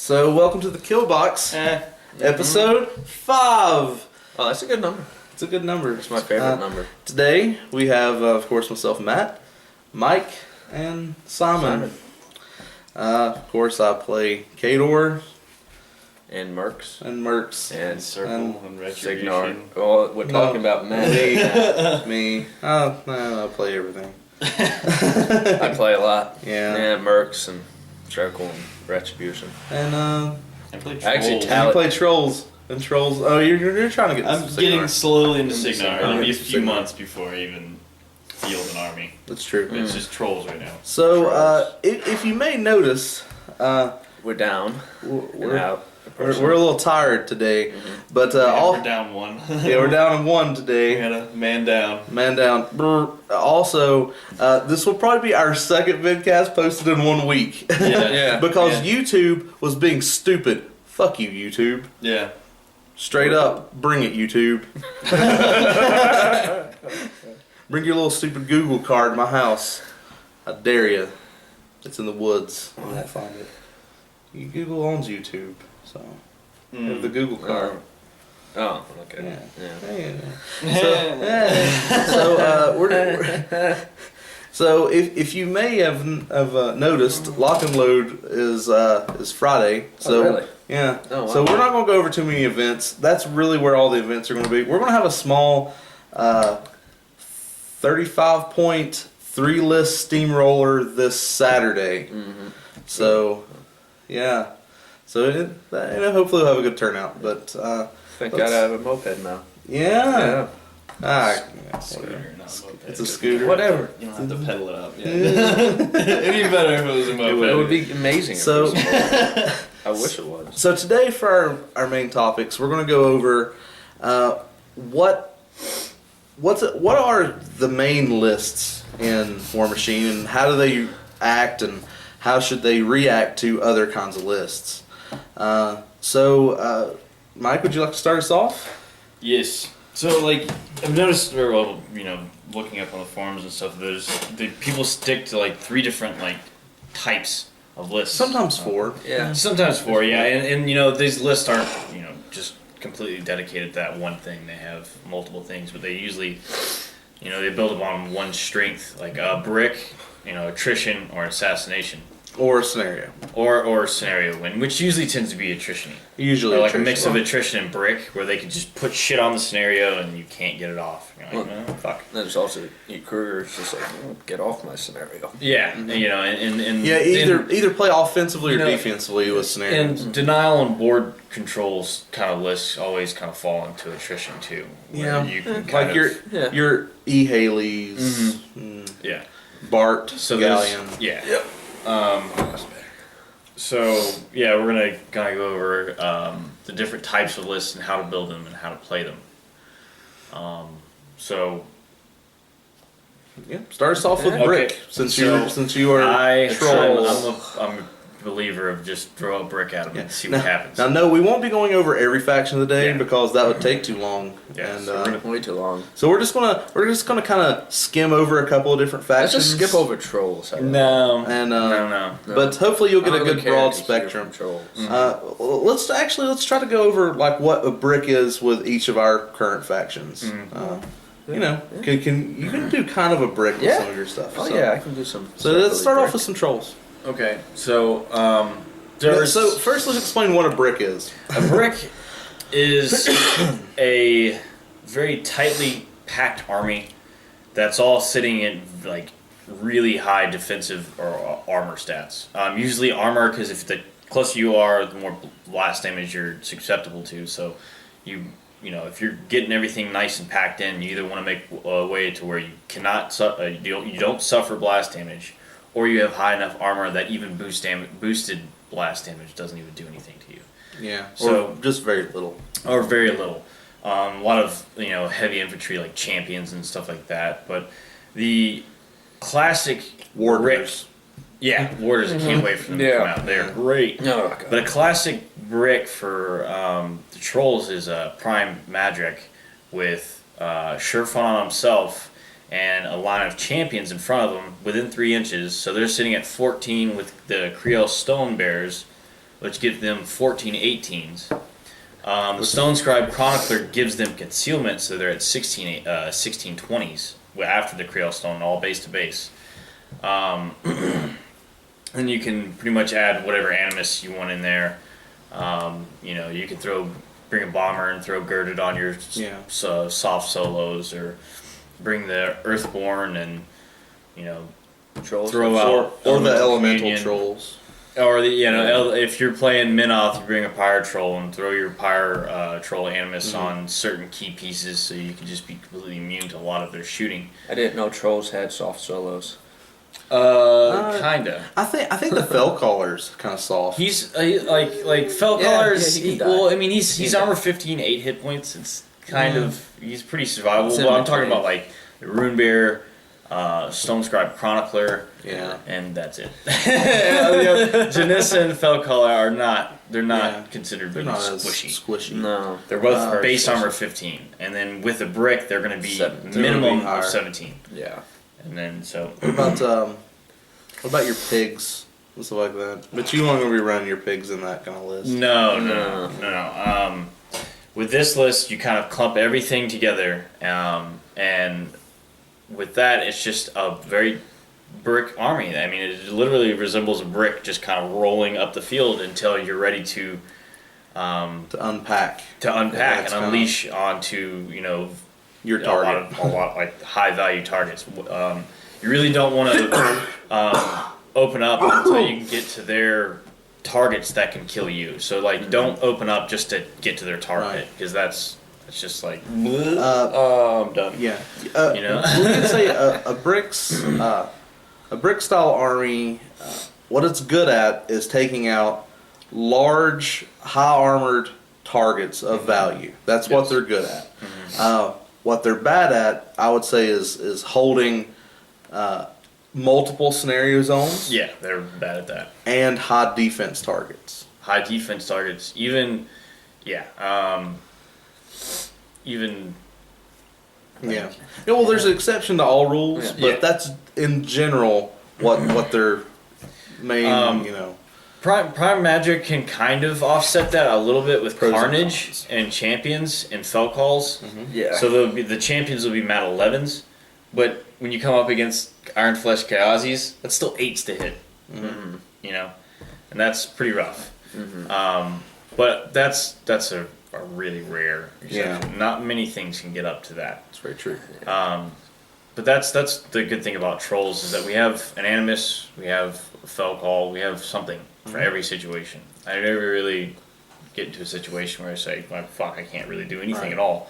So, welcome to the Kill Box, episode 5. Oh, that's a good number. It's a good number. It's my favorite number. Today, we have, of course, myself, Matt, Mike, and Simon. Of course, I play Kador. And Mercs. And Circle and Retribution. Signar. Oh, we're talking about men. Me. I play everything. I play a lot. Yeah. Mercs and Circle and Retribution. And, I play Trolls. Actually, you play Trolls. And Trolls. Oh, you're trying to get I'm Signar. getting slowly into Into Signar. Signar. It'll be a Into few Signar. months before I even field an army. That's true. It's just Trolls right now. So, Trolls. if you may notice, We're down. we're out. a little tired today, but We're down one. we're down in one We today. had a man down. Man down. Brr. Also, this will probably be our second vidcast posted in 1 week. Yeah. Because Yeah. YouTube was being stupid. Fuck you, YouTube. Yeah. Straight up, bring it, YouTube. Bring your little stupid Google card to my house. I dare you. It's in the woods. You won't find it. Google owns YouTube, so have the Google card. Oh, okay. Yeah. So if you may have noticed, Lock and Load is Friday. So really? yeah. Oh, wow. So we're not going to go over too many events. That's really where all the events are going to be. We're going to have a small 35-point 3-list steamroller this Saturday. Mm-hmm. So yeah. So hopefully we'll have a good turnout. But Think I'd have a moped now. yeah. Ah, Scooter, not a moped. it's a scooter. Whatever. You don't have to pedal it up. Yeah. It'd be better if it was a moped. It would be amazing. So- if it was a moped. I wish it was. So today for our main topics, we're going to go over what are the main lists in War Machine and how do they act and how should they react to other kinds of lists. Mike, would you like to start us off? Yes. So, I've noticed, looking up on the forums and stuff, people stick to, 3 different, types of lists. Sometimes 4. Yeah. Sometimes 4, yeah. And these lists aren't, just completely dedicated to that one thing. They have multiple things, but they usually, they build upon one strength, like a brick, attrition, or assassination. Or a scenario. Or scenario win, which usually tends to be attrition-y. Usually Or like attrition. a mix of attrition and brick, where they can just put shit on the scenario and you can't get it off. You're like, Well, no, fuck. There's also Kruger's just like, get off my scenario. Yeah, and Yeah, either play offensively or You know, defensively with scenarios. and denial and board controls kind of lists always kind of fall into attrition too. Where Yeah. you can Like Yeah. your E. Haley's, yeah. Bart, So Galleon. there's yeah. So yeah, we're gonna kind of go over the different types of lists and how to build them and how to play them. So Yeah, start us off with Okay. brick since So, you are I'm trolls. a believer of just throw a brick at them and see now, what happens. Now, no, we won't be going over every faction of the day Yeah. because that would take too long. Yeah, and so Way too long. so we're just gonna kind of skim over a couple of different Let's factions. just skip over Trolls. How about No, And no. that? but hopefully you'll I get a don't good really care broad to hear spectrum. from Trolls. Let's try to go over like what a brick is with each of our current factions. You can do kind of a brick with Yeah. some of your stuff. Oh yeah, I can do some. So let's start off with some trolls. Okay, so there's So first, let's explain what a brick is. a brick is a very tightly packed army that's all sitting in really high defensive or armor stats. Usually armor, because if the closer you are, the more blast damage you're susceptible to. So if you're getting everything nice and packed in, you either want to make a way to where you cannot you don't suffer blast damage, or you have high enough armor that even boosted blast damage doesn't even do anything to you. Yeah. So- or just very little. Or very little. A lot of heavy infantry like champions and stuff like that. But the classic Warders. warders. I can't wait for them to come out. They're great. No, God. But a classic brick for the trolls is a prime Madrick with Sherfon on himself and a line of champions in front of them within 3 inches. So they're sitting at 14 with the Creole Stone Bears which gives them 14 18s. The Stone Scribe Chronicler gives them concealment, so they're at 16 20s after the Creole Stone, all base to base. And you can pretty much add whatever animus you want in there. You can bring a bomber and throw Girded on your soft solos, or bring the Earthborn and Trolls. throw out or the elemental Communion. trolls. Or if you're playing Minoth, you bring a Pyre Troll and throw your Pyre Troll Animus on certain key pieces, so you can just be completely immune to a lot of their shooting. I didn't know trolls had soft solos. Kinda. I think the Fell Caller's kind of soft. He's like Fell Yeah, Collars. yeah, he can die. Well, I mean, he's He can armor die. 15, 8 hit points. It's kind of he's pretty survivable. It's in But I'm talking between. about like the Rune Bear, Stone Scribe Chronicler. Yeah. And that's it. Janissa and Fell Caller are not. They're not considered They're being not as squishy. squishy. No. They're both Uh, base armor 15, and then with a brick, they're going to be Seven. They're minimum gonna be higher. of 17. Yeah. And then What about your pigs and stuff like that? But you aren't going to be running your pigs in that kind of list. No. With this list, you kind of clump everything together, and with that, it's just a very brick army. I mean, it literally resembles a brick, just kind of rolling up the field until you're ready to To unpack unpack that's and kinda unleash onto your a target. lot like high value targets. You really don't want to open up until you can get to their targets that can kill you. So don't open up just to get to their target, Right. because that's just like I'm done. Yeah. You know? We can say a brick style army. What it's good at is taking out large, high armored targets of value. That's what Yes. they're good at. What they're bad at, I would say, is holding multiple scenario zones yeah, they're bad at that. and high defense targets. High defense targets, even even Yeah. Well, there's an exception to all rules, but Yeah. that's in general what their main Prime Magic can kind of offset that a little bit with Pros and Carnage cons. and Champions and Fell Calls. Yeah. So the Champions will be Mat 11s, but when you come up against Iron Flesh Kayazis, that's still 8s to hit. Mm-hmm. And that's pretty rough. But that's a really rare exception. Yeah. Not many things can get up to that. That's very true. But that's the good thing about Trolls, is that we have an Animus, we have a Fell Call, we have something for every situation. I never really get into a situation where I say, well, fuck, I can't really do anything Right. at all.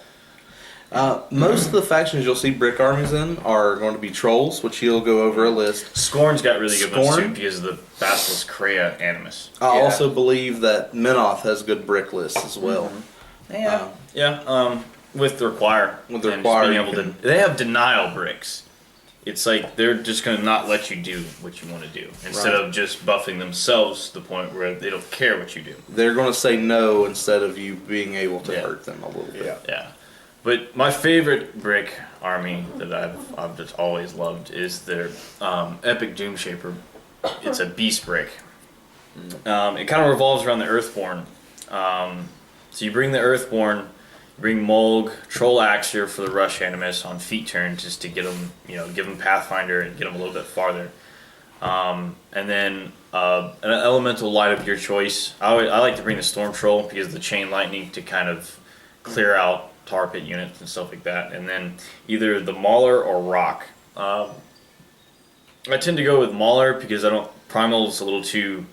Most of the factions you'll see brick armies in are going to be trolls, which you'll go over a list. Scorn's got really good ones too, Scorn? because of the Basilisk Kreia Animus. I Yeah. also believe that Minoth has good brick lists as well. Yeah, with the Require. With the and just Require, being you able can- they have denial bricks. It's like they're just going to not let you do what you want to do, instead Right. of just buffing themselves to the point where they don't care what you do. They're going to say no instead of you being able to Yeah. hurt them a little bit. Yeah. Yeah, but my favorite brick army that I've just always loved is their Epic Doom Shaper. It's a beast brick. It kind of revolves around the Earthborn. So you bring the Earthborn, you bring Mulg, Troll Axer for the Rush Animus on feet turn, just to get them, give them Pathfinder and get them a little bit farther. And then an Elemental Light of your choice. I like to bring the Storm Troll because of the Chain Lightning to kind of clear out tar pit units and stuff like that. And then either the Mauler or Rock. I tend to go with Mauler because Primal is a little too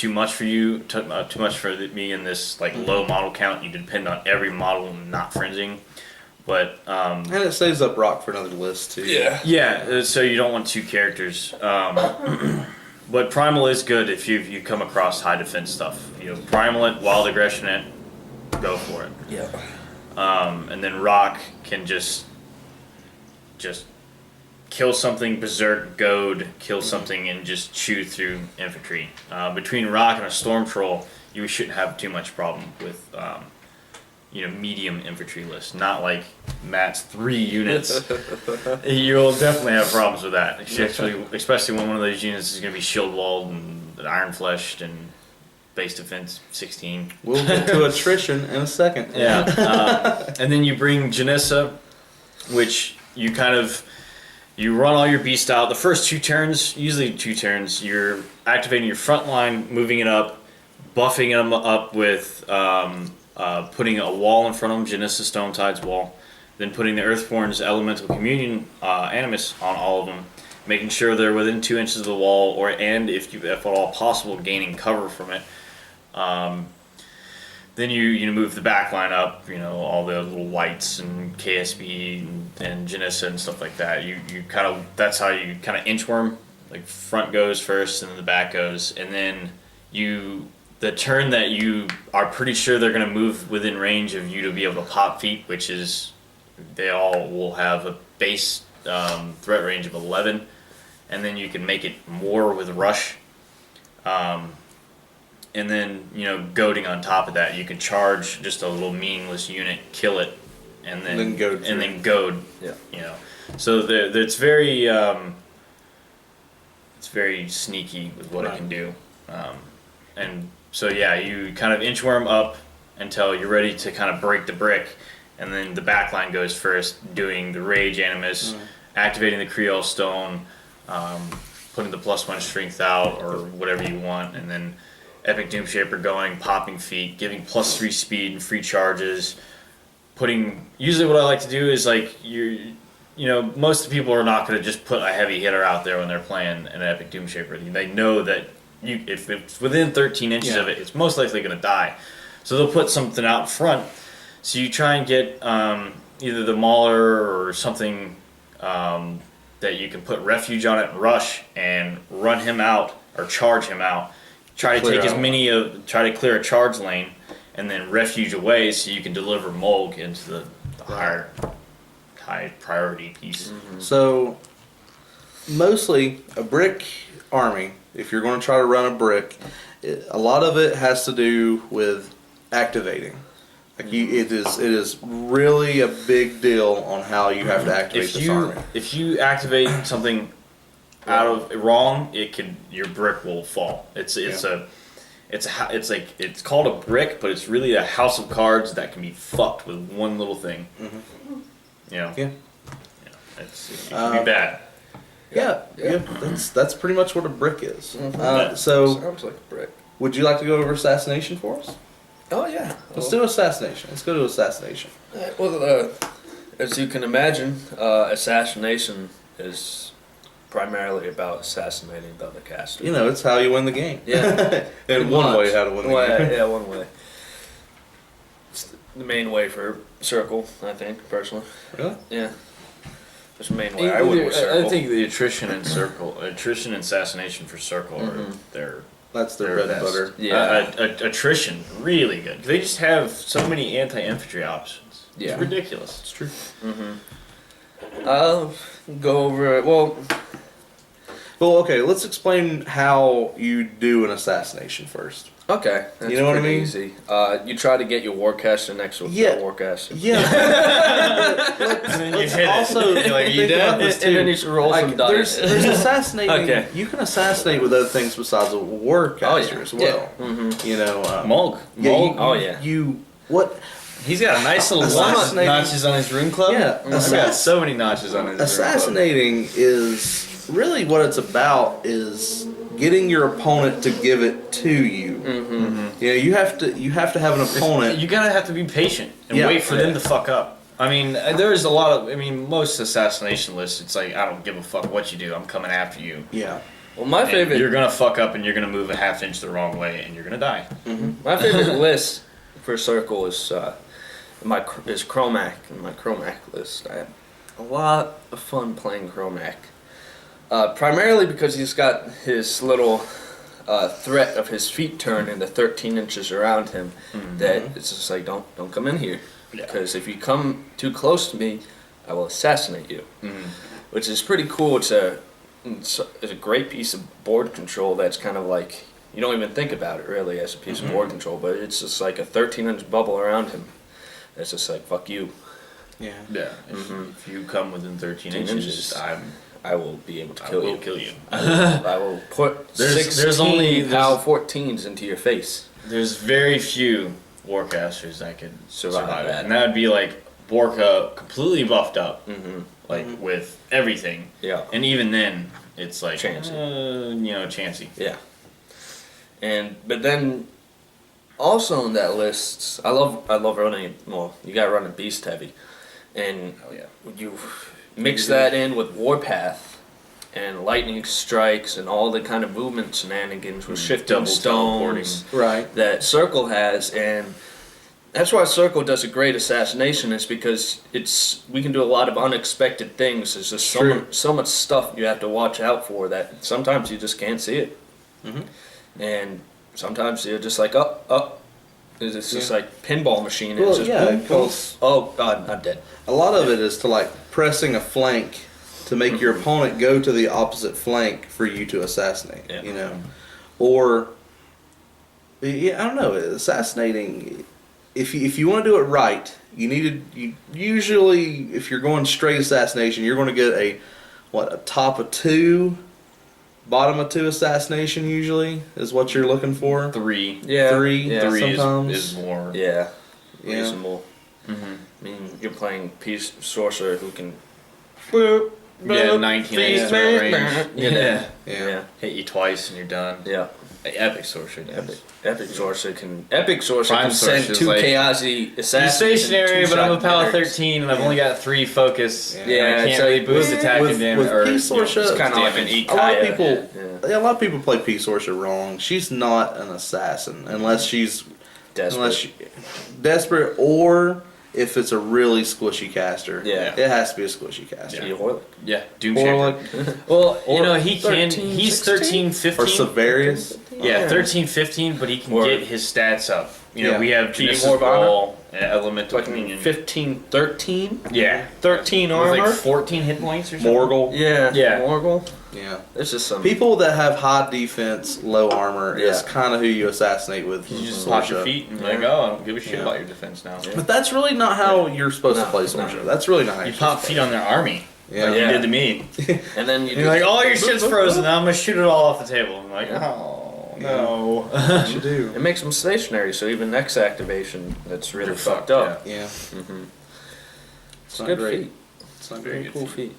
much for you, too much for me in this low model count. You depend on every model, not fringing. But And it saves up rock for another list too. yeah, so you don't want two characters. But Primal is good if you come across high defense stuff. Primal it, Wild Aggression it, go for it. Yeah. And then Rock can just kill something, Berserk, Goad, kill something, and just chew through infantry. Between Rock and a Storm Troll, you shouldn't have too much problem with medium infantry list. Not like Matt's 3 units. You'll definitely have problems with that, especially when one of those units is going to be shield walled and iron fleshed and base defense 16. We'll get to attrition in a second. Yeah. And then you bring Janissa, which you run all your beast out. The first 2 turns, usually 2 turns, you're activating your front line, moving it up, buffing them up with putting a wall in front of them, Janissa Stonetide's wall, then putting the Earthborn's Elemental Communion Animus on all of them, making sure they're within 2 inches of the wall, and if at all possible, gaining cover from it. Then you move the back line up, all the little whites and KSB and Janissa and stuff like that. That's how you kind of inchworm, like front goes first and then the back goes, and then the turn that you are pretty sure they're going to move within range of you to be able to pop feet, which is they all will have a base threat range of 11, and then you can make it more with rush. And then, goading on top of that, you can charge just a little meaningless unit, kill it, and then goad. Yeah. So it's very sneaky with what it can do. And so you kind of inchworm up until you're ready to kind of break the brick, and then the back line goes first, doing the Rage Animus, activating the Creole Stone, putting the +1 strength out or whatever you want, and then Epic Doomshaper going, popping feet, giving +3 speed and free charges. Usually what I like to do is most of the people are not going to just put a heavy hitter out there when they're playing an Epic Doomshaper. They know that if it's within 13 inches of it, it's most likely going to die. So they'll put something out in front. So you try and get either the Mauler or something that you can put refuge on it and rush and run him out or charge him out. Try to try to clear a charge lane, and then refuge away so you can deliver Mulg into the high priority piece. Mm-hmm. So, mostly a brick army, if you're going to try to run a brick, a lot of it has to do with activating. It is really a big deal on how you have to activate this army. If you activate something out of wrong, your brick will fall. It's called a brick, but it's really a house of cards that can be fucked with one little thing. Mm-hmm. It can be bad. Yeah. That's pretty much what a brick is. Mm-hmm. So sounds like a brick. Would you like to go over assassination for us? Oh yeah. Let's do assassination. Let's go to assassination. Well, as you can imagine, assassination is primarily about assassinating the other caster. It's how you win the game. Yeah. In one way, how to win the game. Yeah, one way. It's the main way for Circle, I think, personally. Really? Yeah. That's the main way I would with Circle. I think the attrition and assassination for Circle are That's their bread and best. butter. Yeah. Attrition, really good. They just have so many anti-infantry options. Yeah. It's ridiculous. It's true. Mm-hmm. I'll go over it. Well, okay, let's explain how you do an assassination first. Okay. That's You know what I pretty mean? Easy. You try to get your Warcaster next to a Warcaster. Yeah. Let's also you think about this And then too. you should roll some dice. There's assassinating. Okay. You can assassinate with other things besides a warcaster yeah. as well. Yeah. Mm-hmm. Mulg. What? He's got a nice little notches on his rune club. Yeah. He's got so many notches on his Assassinating is really what it's about, is getting your opponent to give it to you. Mm-hmm. You have to have an opponent. You gotta have to be patient and Yeah. wait for them to fuck up. I mean, there's a lot of. I mean, most assassination lists, it's like I don't give a fuck what you do. I'm coming after you. Yeah. Well, my And favorite. You're gonna fuck up and you're gonna move a half inch the wrong way and you're gonna die. Mm-hmm. My favorite list for Circle is Chromac. In my Chromac list, I have a lot of fun playing Chromac. Primarily because he's got his little threat of his feet turn into 13 inches around him. Mm-hmm. That it's just like don't come in here, Yeah. because if you come too close to me, I will assassinate you. Mm-hmm. Which is pretty cool. It's a great piece of board control that's kind of like, you don't even think about it really as a piece of board control, but it's just like a 13-inch bubble around him. It's just like, fuck you. Yeah. Yeah. If you come within 13 13 inches, inches. I will be able to I kill will you. kill you. I will put There's 16 only- PAL 14s into your face. There's very few Warcasters that could Survive survive it. that. And that would be like Borka completely buffed up, Mm-hmm. like with everything. Yeah. And even then, it's like, Chancy. chancy. Yeah. But then also on that list, I love running it. Well, you got to run a beast heavy, and Hell yeah. you mix that in with Warpath and lightning strikes and all the kind of movement shenanigans with shifting Double stones Right. that Circle has, and that's why Circle does a great assassination. Is because we can do a lot of unexpected things. There's just so much stuff you have to watch out for that sometimes you just can't see it, and sometimes you're just like up. It's just like pinball machine. And Well, it's just yeah, boom, boom. because Oh God, I'm dead. a lot of it is to like pressing a flank to make your opponent go to the opposite flank for you to assassinate. Yeah. You know, or yeah, I don't know. Assassinating. If you want to do it right, you usually if you're going straight assassination, you're going to get a top of 2, bottom of 2 assassination. Usually is what you're looking for. 3. Yeah, 3, yeah, 3 sometimes. is more. yeah, Yeah. reasonable. Mm-hmm. I mean, you're playing Peace Sorcerer who can. Boop, Yeah, boop, 19 feast, instrument man, range. man. Yeah. Yeah. Hit you twice and you're done. Yeah. Epic sorcerer. does. Epic Sorcerer can. Epic Sorcerer Prime can send Sorcerer's 2 like, Chaosi You're assassins. stationary, and but I'm a 2-shot power dinners. 13 and I've only got 3 focus. Yeah. and Yeah, I it's can't really like- boost attack with- and damage. with Or, Peace Sorcerer, It's kind of like an damage. Ikaya. A lot of people, Yeah. a lot of people play Peace Sorcerer wrong. She's not an assassin unless she's Desperate. desperate, or if it's a really squishy caster. Yeah. it has to be a squishy caster. Yeah. Horlick. Yeah, Doom Or Shaker. like Well, Or he can. 13, He's 16? 13, 15. or Severius. Yeah, 13, 15, but he can Or- get his stats up. You know, Yeah. we have Can you Genesis more Morgana? Ball, Elemental Dominion. 15, 13? Yeah. 13 With armor? like 14 hit points or something. Morgul. Yeah. Yeah. Morgul. Yeah, There's just some. people that have high defense, low armor is Yeah. kind of who you assassinate with. You just Sorcerer. pop your feet and be Yeah. like, oh, I don't give a shit Yeah. about your defense now. But that's really not how you're supposed No, to play no. Sorcerer. That's really not how You you're pop supposed feet on their army. Yeah. Like you Yeah. did to me. And then you And you're like, all your shit's boop, boop, frozen. boop. Now I'm going to shoot it all off the table. I'm like, Yeah. oh, Yeah. no. What you do. It makes them stationary, so even next activation, that's really They're fucked fucked, up. Yeah, Mm-hmm. it's not Good great. feat. It's not Very great. good Cool feat.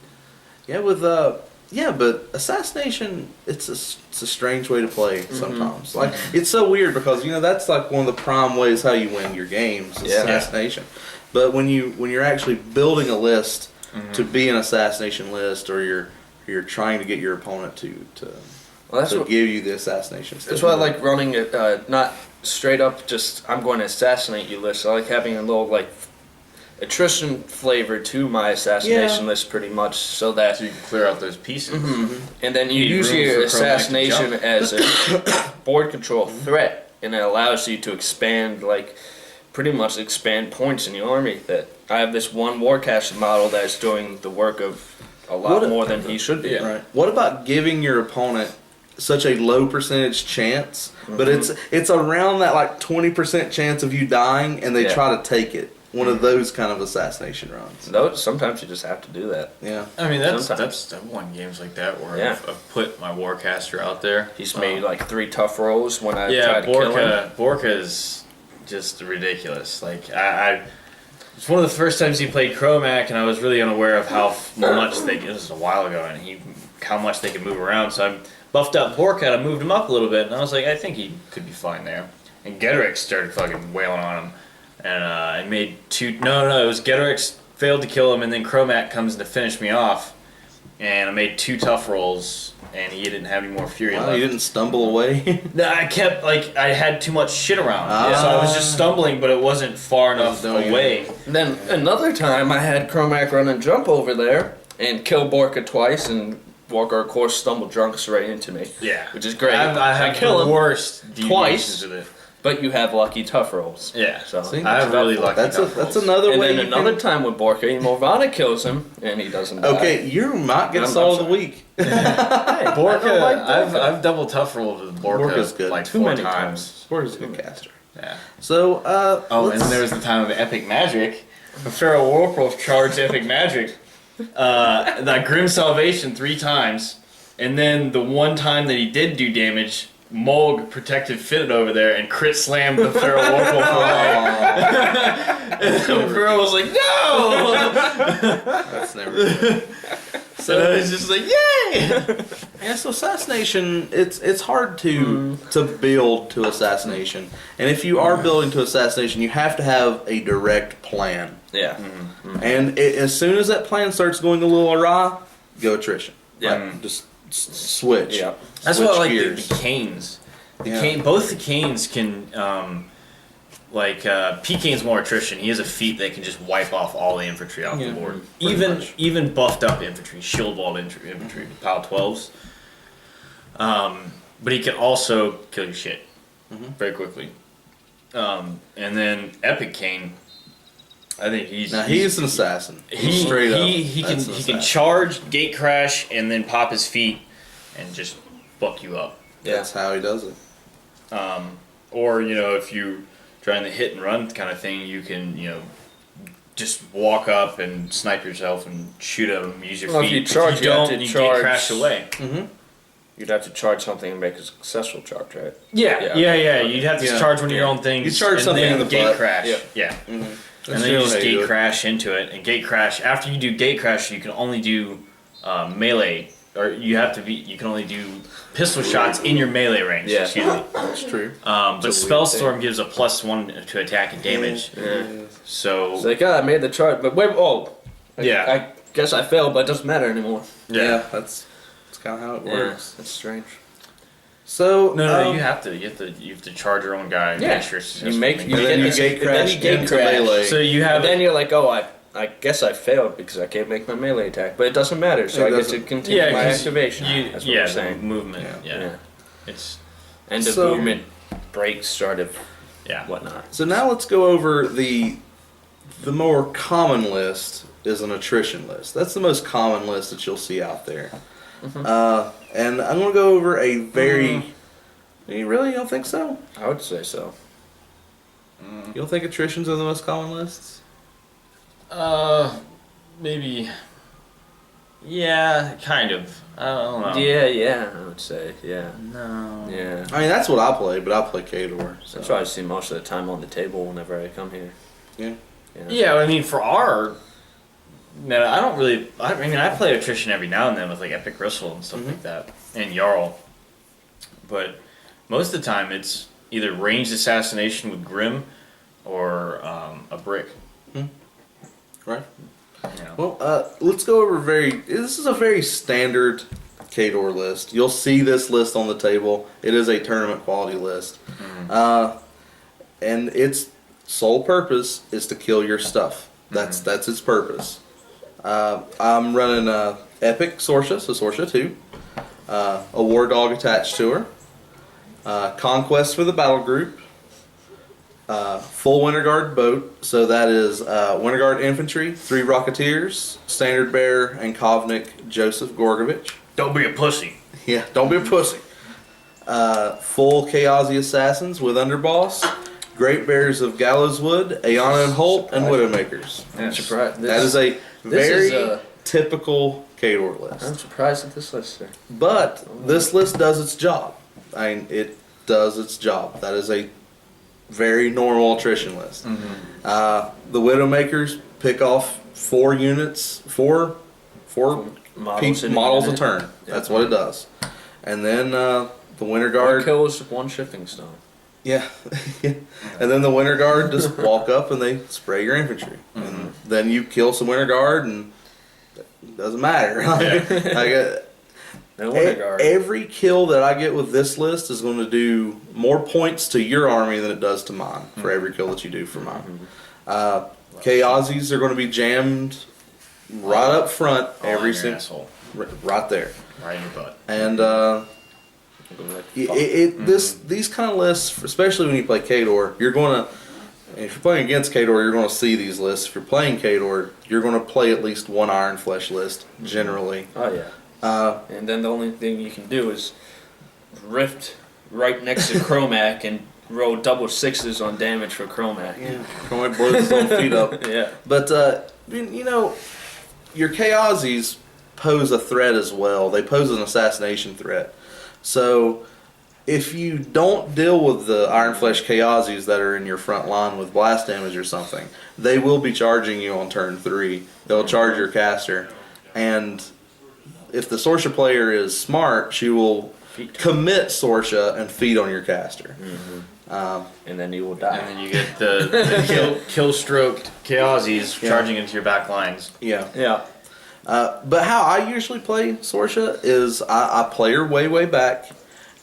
Yeah, but assassination, it's a strange way to play sometimes. Like it's so weird because that's like one of the prime ways how you win your games, is Yeah. assassination. But when you're actually building a list to be an assassination list, or you're trying to get your opponent to Well, that's to what. give you the assassination. That's why I like running it. Not straight up. Just I'm going to assassinate you list. I like having a little like attrition flavor to my assassination Yeah. list, pretty much, so that. So you can clear out those pieces. And then you Need use room your for Chromac to assassination jump. as a board control threat, and it allows you to expand, like, pretty much expand points in your army. That I have this one Warcaster model that's doing the work of a lot What- more than he should be. Right. What about giving your opponent such a low percentage chance, but it's around that like 20% chance of you dying, and they Yeah. try to take it? One of those kind of assassination runs. Those, sometimes you just have to do that. Yeah. I mean, Sometimes. I've won games like that where Yeah. I've put my Warcaster out there. He's made like 3 tough rolls when I Yeah, tried to kill him. Borka's just ridiculous. Like I it's one of the first times he played Chromac, and I was really unaware of how much this was a while ago, and how much they could move around. So I buffed up Borka, and I moved him up a little bit, and I was like, I think he could be fine there. And Getorix started fucking wailing on him, and I made 2. No, it was Getorix failed to kill him, and then Chromac comes to finish me off, and I made 2 tough rolls, and he didn't have any more fury Wow, left. you didn't stumble away. No, I kept I had too much shit around, Ah. so I was just stumbling, but it wasn't far enough doing away. Then another time I had Chromac run and jump over there and kill Borka twice, and Borka, of course, stumbled drunks right into me. Yeah, Which is great. I have kill the him, worst twice. deviations of it. but you have lucky tough rolls. Yeah, So See? I have really lucky. That's tough that's rolls. another and way. then you another can- time with Borka, Morvana kills him, and he doesn't die. Okay, you might get I'm Soul of the sorry. Week. Borka, like I've double tough rolled with Borka Borka's good. like Too 4 many times. Borka's a good caster. Yeah. So, Oh, and let's- then there was the time of Epic Magic. Pharaoh Warpwolf charged Epic Magic, that Grim Salvation 3 times, and then the one time that he did do damage, Mulg protected Fitted over there and crit slammed the Feral Warwolf away. And Feral was like, no! That's never good. So I was just like, yay! Yeah, so assassination, it's hard to build to assassination, and if you are building to assassination, you have to have a direct plan. Yeah. And as soon as that plan starts going a little awry, go attrition. Yeah. Like, just switch. Yeah. That's Switch what I like gears. the canes. Yeah. Both the canes can, P-Cane's more attrition. He has a feat that can just wipe off all the infantry off Yeah, the board. pretty much. Even buffed up infantry, shield walled infantry, pile 12s. But he can also kill your shit very quickly. And then Epic Cane, I think he's an assassin. he Straight up. he can That's an he can assassin. charge, gate crash, and then pop his feet and just fuck you up. That's how he does it. Or if you trying to hit and run kind of thing, you can just walk up and snipe yourself and shoot him, use your Well, feet. if you charge, if you you have don't, to you charge- gate crash away. You'd have to charge something and make a successful charge, right? Yeah. You'd have to Yeah. charge one of your own things. You charge and something then in the gate butt. crash. Yeah. Yeah. That's And then you generally just how you do gate it. crash into it, and gate crash. After you do gate crash, you can only do melee, or you can only do pistol shots in your melee range. Yeah. Excuse me. That's true. But It's a weird Spellstorm gives a +1 to attack and damage. Yeah. So It's like, I made the charge, but wait, Yeah. I guess I failed, but it doesn't matter anymore. Yeah, that's kind of how it Yeah, works. that's strange. So No, you have to charge your own guy. And Yeah. make sure it's You successful. make- and then you gate crash into melee. So you And have then you're like, oh, I guess I failed because I can't make my melee attack, but it doesn't matter, so It I get to doesn't- continue my 'cause activation. You, That's what yeah, I'm saying. movement. Yeah. Yeah, it's End of So- movement, break, start of yeah. whatnot. So now let's go over the more common list is an attrition list. That's the most common list that you'll see out there. And I'm going to go over a very. You really don't think so? I would say so. You don't think attritions are the most common lists? Maybe. Yeah, kind of. I don't know. Yeah, I would say, yeah. No. Yeah. I mean, that's what I play, but I play Khador. So. That's what I see most of the time on the table whenever I come here. Yeah. Yeah, I mean, for our. No, I don't really. I mean, I play attrition every now and then with like Epic Gristle and stuff like that, and Jarl. But most of the time, it's either ranged assassination with Grim, or a brick. Right. You know. Well, let's go over this is a very standard Khador list. You'll see this list on the table. It is a tournament quality list. And its sole purpose is to kill your stuff. That's its purpose. I'm running Epic Sorsha, so Sorsha 2. A War Dog attached to her. Conquest for the battle group. Full Winter Guard boat, so that is Winter Guard infantry, 3 Rocketeers, Standard Bearer, and Kovnik Joseph Gorgovich. Don't be a pussy. Yeah, don't be a pussy. Full Chaosi Assassins with Underboss, Great Bears of Gallowswood, Ayana and Holt, and Widowmakers. I'm surprised. That is a very is, typical Khador list. I'm surprised at this list, sir. But this list does its job. I mean, it does its job. That is a very normal attrition list. The Widowmakers pick off 4 units, four Models in a models a unit. turn. Yeah. That's what it does. And then the Winter One Guard. kill is 1 shifting stone. Yeah. And then the Winter Guard just walk up and they spray your infantry. And then you kill some Winter Guard and it doesn't matter. No Winter Guard. Every kill that I get with this list is going to do more points to your army than it does to mine for every kill that you do for mine. Chaosies are going to be jammed right up front every single single asshole, right there. right in your butt. And Fuck. these kind of lists, especially when you play Khador, you're going to. If you're playing against Khador, you're going to see these lists. If you're playing Khador, you're going to play at least one Iron Flesh list generally. Oh, yeah. And then the only thing you can do is rift right next to Chromac and roll double 6s on damage for Chromac. Yeah, Chromac blows his own feet up. Yeah. But you know, your Chaosies pose a threat as well. They pose an assassination threat. So if you don't deal with the Iron Flesh Chaosies that are in your front line with blast damage or something, they will be charging you on turn 3. They'll charge your caster, and if the Sorsha player is smart, she will commit Sorsha and feed on your caster. And then you will die. And then you get the kill stroked Chaosies charging into your back lines. Yeah. Yeah. But how I usually play Sorsha is I play her way back,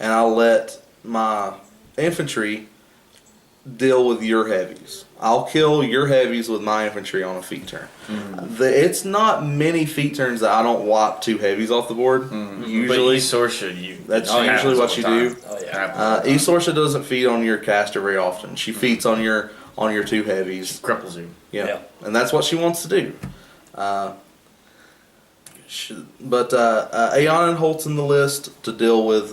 and I'll let my infantry deal with your heavies. I'll kill your heavies with my infantry on a feat turn. It's not many feat turns that I don't wipe 2 heavies off the board. Usually, But Sorsha, that's it happens usually all what the you time. do. Oh, yeah. Happens all the time. Esorsha doesn't feed on your caster very often. She feeds on your 2 heavies. Cripples you. Yeah. Yeah. And that's what she wants to do. But Aeon and Holt's in the list to deal with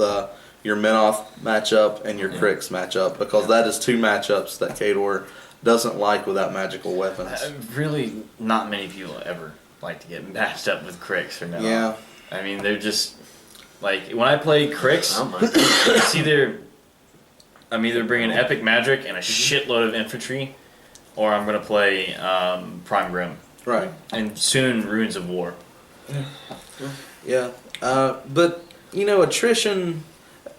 your Menoth matchup and your Krix matchup, because that is 2 matchups that Khador doesn't like without magical weapons. Really, not many people ever like to get matched up with Krix or no. Yeah. I mean, they're just like when I play Krix, I don't mind. it's either I'm either bringing epic magic and a shitload of infantry, or I'm gonna play Prime Grim Right. and soon Ruins of War. Yeah. But attrition.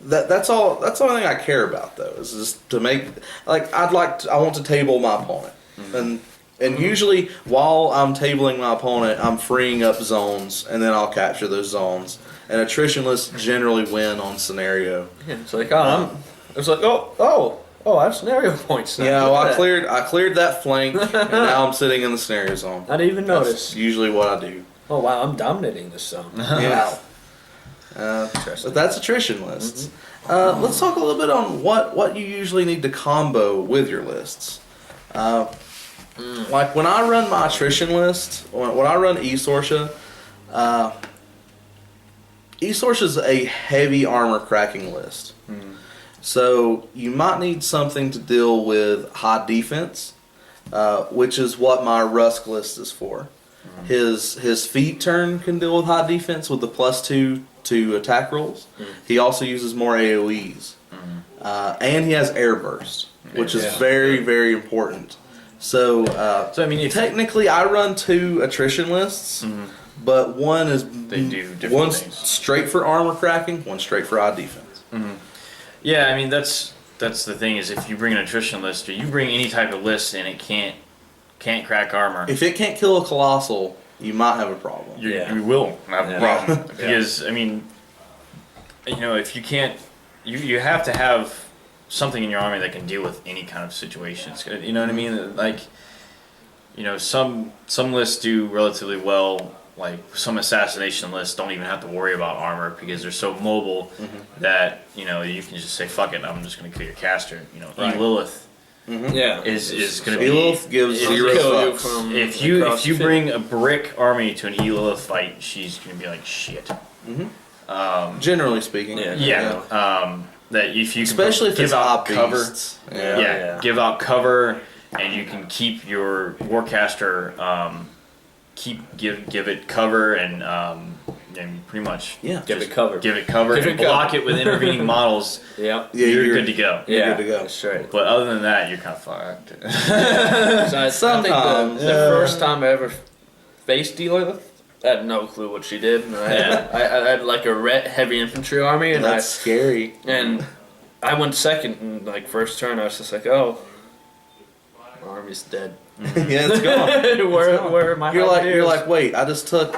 That's all. That's the only thing I care about, though, is just to make I want to table my opponent, and usually while I'm tabling my opponent, I'm freeing up zones, and then I'll capture those zones. And attrition lists generally win on scenario. Yeah, it's like, I have scenario points now. Yeah, Look well, at I that. cleared that flank, and now I'm sitting in the scenario zone. I didn't even That's notice. usually what I do. Oh wow, I'm dominating this zone. Yeah. But that's attrition lists. Let's talk a little bit on what you usually need to combo with your lists. Like when I run my attrition list, when I run Esorsha, Esorsha is a heavy armor cracking list. So you might need something to deal with high defense, which is what my Rusk list is for. His feet turn can deal with high defense with the +2 to attack rolls. He also uses more AoEs. And he has air burst, which is very, very important. So, So I mean, if technically I run 2 attrition lists, but one is They do different one's things. straight for armor cracking, one's straight for high defense. yeah, I mean that's the thing is if you bring an attrition list or you bring any type of list and it can't crack armor, If it can't kill a colossal, you might have a problem. you will have a Yeah. problem because I mean, if you can't, you have to have something in your army that can deal with any kind of situations. You know what I mean? Like, some lists do relatively well. Like some assassination lists don't even have to worry about armor because they're so mobile that you can just say fuck it. I'm just going to kill your caster. Right. Lilith Yeah. is going to be. Elith gives if- 0 kill you fucks. from If you across the bring a brick army to an Elith fight, she's going to be like shit. Generally speaking. Yeah. Yeah. That if you Especially if can it's give out op cover, beasts. yeah, Yeah. give out cover, and you can keep your warcaster, give it cover and pretty much Yeah. Give just it cover. give it cover, Give and it block cover. it with intervening models. Yeah. Yeah, you're good to go. You're Yeah. good to go. That's right. But other than that, you're kind of fucked. So I think Sometimes. the first time I ever faced Elith, I had no clue what she did. And I had like a red heavy infantry army, and That's scary. I went second. And like first turn, I was just like, oh, my army's dead. Yeah, it's gone. where are my You're halberdiers? like, wait, I just took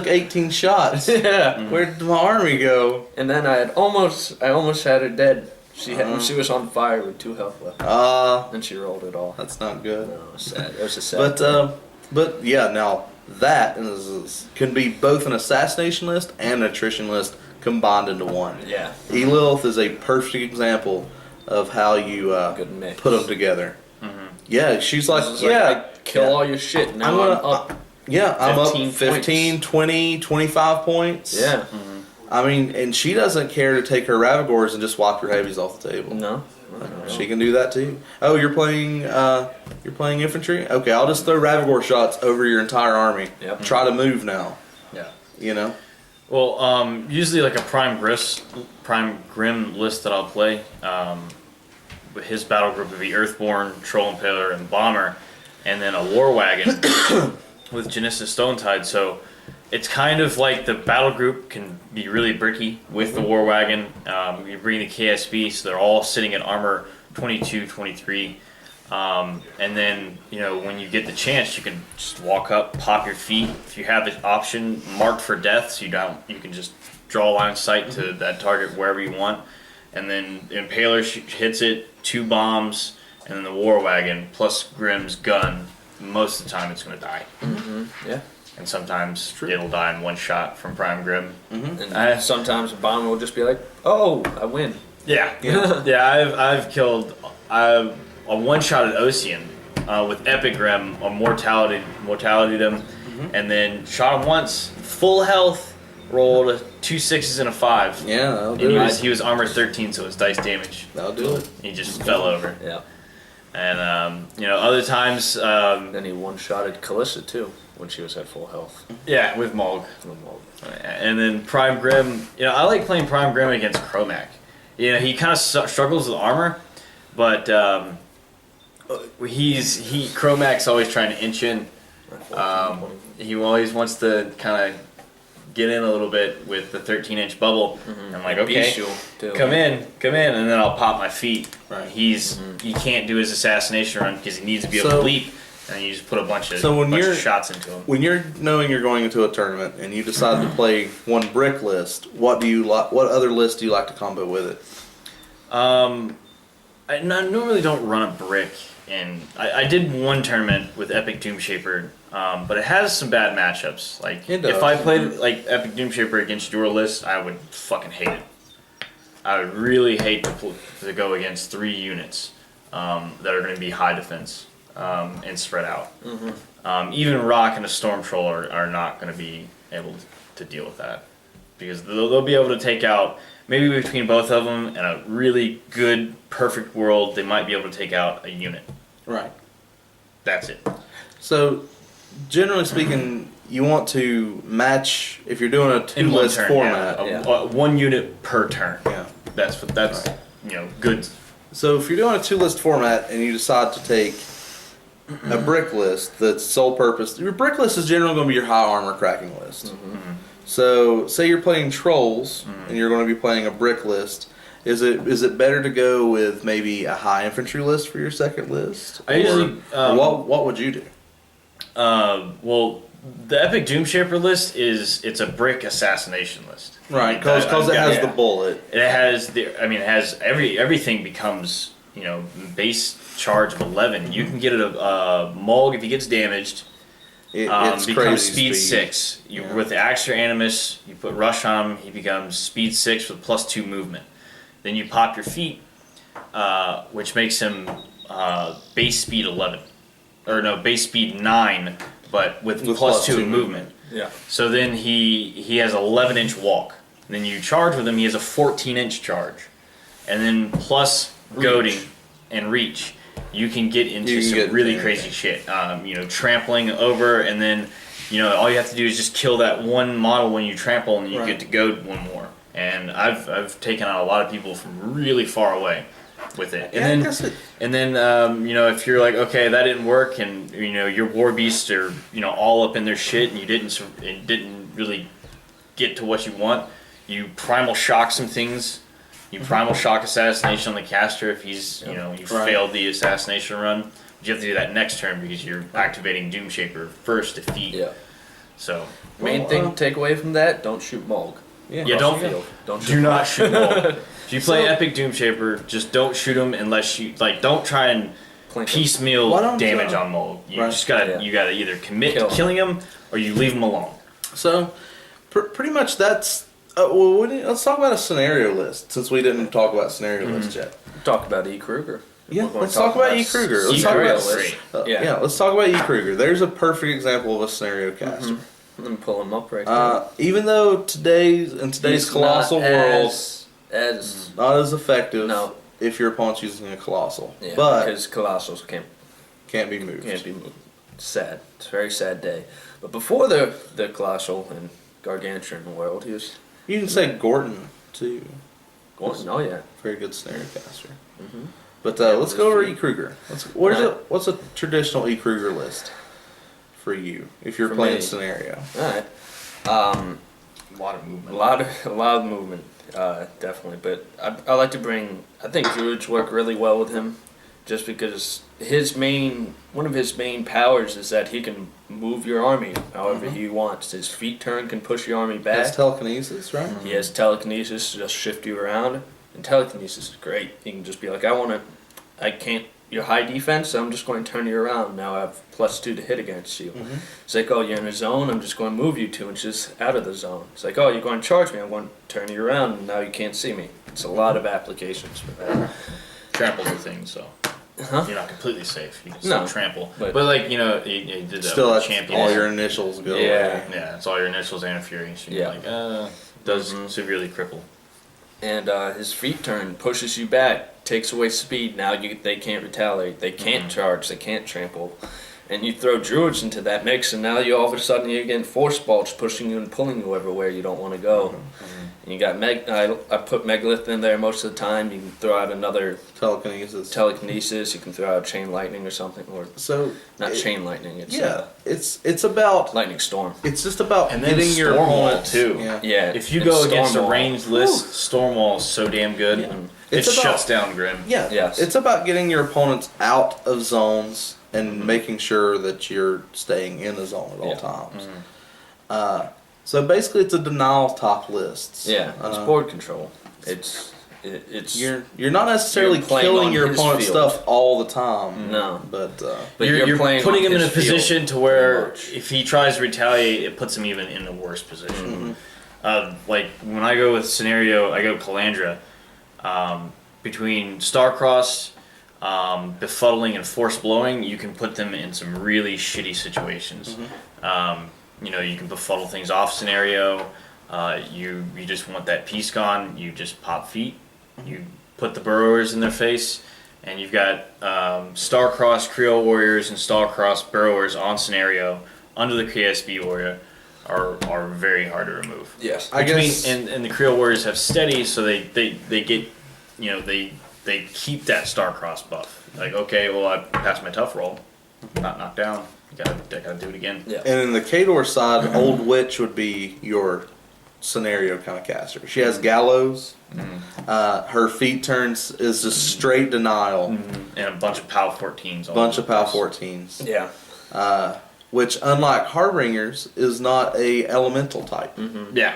18 shots. yeah. Where did my army go? And then I almost had her dead. She was on fire with 2 health left. And she rolled it all. That's not good. No, it was sad. It was a sad. But yeah, now that can be both an assassination list and an attrition list combined into one. yeah. Elilith is a perfect example of how you Good mix. put them together. Yeah, she's like, It's yeah, I kill all your shit. Now I'm up. I'm up 15 15, points. 20, 25 points. Yeah. I mean, and she doesn't care to take her Ravagors and just wipe your heavies off the table. No. She can do that too. Oh, you're playing infantry? Okay, I'll just throw Ravagore shots over your entire army. Yep. Try to move now. Yeah. You know? Well, usually like a Prime Grim list that I'll play. His battle group would be Earthborn, Troll Impaler, and Bomber, and then a War Wagon with Genesis Stonetide. So it's kind of like the battle group can be really bricky with the War Wagon. You bring the KSB, so they're all sitting at armor 22, 23. And then, when you get the chance, you can just walk up, pop your feet. If you have the option marked for death, so you can just draw a line of sight to that target wherever you want. And then Impaler hits it, 2 bombs, and then the War Wagon plus Grim's gun. Most of the time, it's going to die. Yeah. And sometimes it'll die in one shot from Prime Grim. And sometimes a bomber will just be like, "Oh, I win." Yeah. I've killed a one shot at Ocean with Epic Grim on mortality them, and then shot him once, full health, rolled 2 6s and a 5. Yeah, that'll And do it. he was armor 13, so it's dice damage. That'll do it. He just fell over. Yeah. And other times, Then he one-shotted Kalissa too when she was at full health. yeah, with Mulg. And then Prime Grim, I like playing Prime Grim against Chromac. He kind of struggles with armor, but Chromac's always trying to inch in. He always wants to kind of get in a little bit with the 13-inch bubble. I'm like, okay, Bestial, too. come in, and then I'll pop my feet. Right. He can't do his assassination run because he needs to be able to leap, and you just put a bunch of shots into him. When you're knowing you're going into a tournament and you decide to play one brick list, what other list do you like to combo with it? I normally don't run a brick, and I did one tournament with Epic Doomshaper, but it has some bad matchups. Like, It does. if I played like Epic Doomshaper against your list, I would fucking hate it. I would really hate to go against 3 units that are going to be high defense and spread out. Even Rock and a Storm Troll are not going to be able to deal with that, because they'll be able to take out. Maybe between both of them, in a really good, perfect world, they might be able to take out a unit. Right. That's it. So, generally speaking, you want to match if you're doing a In one 2-list turn, format. yeah. 1 unit per turn. Yeah. That's good. So if you're doing a 2-list format and you decide to take a brick list that's sole purpose, your brick list is generally going to be your high armor cracking list. So say you're playing trolls and you're going to be playing a brick list. Is it better to go with maybe a high infantry list for your second list? I usually or what would you do? Well, the Epic Doomshaper list it's a brick assassination list. Right, because it has the bullet. It has everything becomes base charge of 11. You can get a Mulg if he gets damaged. It's becomes crazy speed 6. With the Axter Animus, you put rush on him. He becomes speed 6 with +2 movement. Then you pop your feet, which makes him base speed 11, or no, base speed 9, but with +2 movement. Yeah. So then he has 11-inch walk. And then you charge with him. He has a 14-inch charge, and then plus goading and reach. You can get into some really crazy shit. Trampling over, and then all you have to do is just kill that one model when you trample, and you get to goad one more. And I've taken out a lot of people from really far away with it. And then if you're like, okay, that didn't work, and your war beasts are all up in their shit, and you didn't really get to what you want, you primal shock some things. You primal shock assassination on the caster if he's you failed the assassination run. But you have to do that next turn because you're activating Doomshaper first defeat. Yeah. So Main thing to take away from that: don't shoot Mulg. don't shoot not shoot Mulg. If you play Epic Doomshaper, just don't shoot him unless you don't try and piecemeal damage on Mulg. You just gotta either commit to killing him or you leave him alone. So pretty much that's. Let's talk about a scenario list since we didn't talk about scenario lists yet. Talk about E. Kruger. Yeah, let's talk about E. Kruger. Let's talk about let's talk about E. Kruger. There's a perfect example of a scenario caster. Let me pull him up right now. Even though in today's colossal world, as not as effective. No, if your opponent's using a colossal, Yeah, but because colossals can't be moved. can't be moved. Sad. It's a very sad day. But before the colossal and gargantuan world, he was You can say Gorton too. going. Oh yeah. Very good snare caster. Mm-hmm. But Yeah, let's with go over his E. feet. Kruger. What's a traditional E. Kruger list for you if you're For playing me. scenario? All right. A lot of movement. a lot of movement, definitely. But I like to bring. I think druids work really well with him, just because one of his main powers is that he can move your army however he wants. His feet turn can push your army That's back. telekinesis, right? He has telekinesis to just shift you around, and telekinesis is great. You can just be like, I can't. You're high defense, so I'm just going to turn you around. Now I have +2 to hit against you. Mhm. It's like, oh, you're in a zone, I'm just going to move you 2 inches out of the zone. It's like, oh, you're going to charge me, I'm going to turn you around, and now you can't see me. It's a lot of applications for that. Trample's a thing, so Huh? you're not completely safe. You can still No, trample. but- But like, you did that Still, with that's champion. all your initials go Yeah. away. Yeah, it's all your initials and fury. So Yeah. you're like, does Mhm. severely cripple. And his feet turn pushes you back, takes away speed. Now they can't retaliate, they can't charge, they can't trample. And you throw druids into that mix, and now you all of a sudden you're getting force bolts pushing you and pulling you everywhere you don't want to go. And you got I put Megalith in there most of the time. You can throw out another Telekinesis. telekinesis. You can throw out chain lightning or something, or So not it- chain lightning. It's Yeah, it's about lightning storm. it's just about And then getting your Stormwall, opponent too. Yeah. Yeah. If you and go against a Stormwall. ranged list, Stormwall is so damn good. Yeah. It It's about- shuts down Grim. Yeah, Yes. it's about getting your opponents out of zones and making sure that you're staying in the zone at all Yeah. times. So basically, it's a denial top lists. Yeah, it's board control. It's You're not necessarily You're playing killing on your his opponent's field. stuff all the time. No. but But you're playing putting on him in a his field, position to where pretty much. if he tries to retaliate, it puts him even in a worse position. Mm-hmm. Like when I go with scenario, I go Calandra. Between Starcrossed, Befuddling, and Force Blowing, you can put them in some really shitty situations. You can befuddle things off scenario. You just want that piece gone. You just pop feet. You put the burrowers in their face, and you've got Star-Crossed Creole Warriors and Star-Crossed Burrowers on scenario under the KSB Warrior are very hard to remove. Yes. I guess And the Creole Warriors have steady, so they get, they keep that Star-Crossed buff. Like, okay, well, I passed my tough roll, not knocked down. I gotta do it again. Yeah. and in the Kador side, Old Witch would be your scenario kind of caster. She has gallows. Her feet turns is just straight denial. And a bunch of POW 14s. all Bunch over of the POW place. 14s. Yeah. Which, unlike Harbingers, is not a elemental type, Yeah.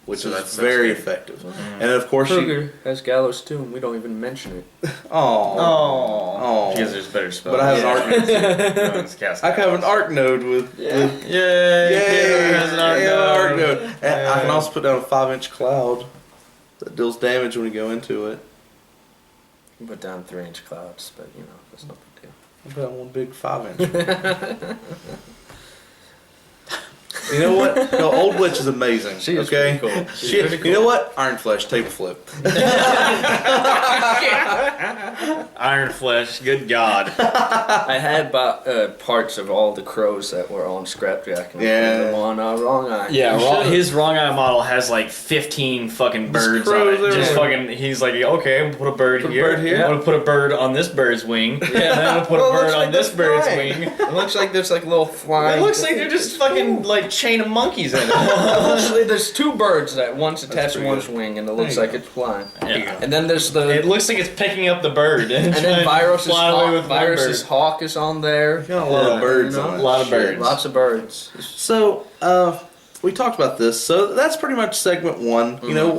which So is that's very good. effective. And of course, Kruger has gallows too, and we don't even mention it. oh, Because there's better spells. but I have an arc. I can have an arc node with. with Yay! Yay! Has an arc Yeah, node. arc node. And I can also put down a 5-inch cloud that deals damage when you go into it. You put down 3-inch clouds, but that's no big deal. I put down one big 5-inch. You know what? No, Old Witch is amazing. She is okay? pretty cool. She's She- pretty You know cool. what? Iron Flesh, table flip. Iron Flesh, good God. I had parts of all the crows that were on Scrapjack, and Yeah. I put them on Wrong Eye. His Wrong Eye model has like 15 fucking birds on crows it. Just everywhere. fucking, he's like, okay, I'm gonna put a bird Put a here. bird here. I'm gonna put a bird on this bird's wing. Yeah, then I'm gonna put Well, a it looks bird like on this they're bird's flying. wing. It looks like there's like little flying. It looks like they're just fucking like chain of monkeys in it. Actually, there's 2 birds that one's attached to pretty one's good. wing, and it looks There you like it's flying. Yeah. And then there's the It looks like it's picking up the bird. and then Virus's fly away with one Virus's bird. hawk is on there. Got a lot of birds You know, on A it. lot of Shit. birds. Lots of birds. So, we talked about this. So that's pretty much segment 1. You know,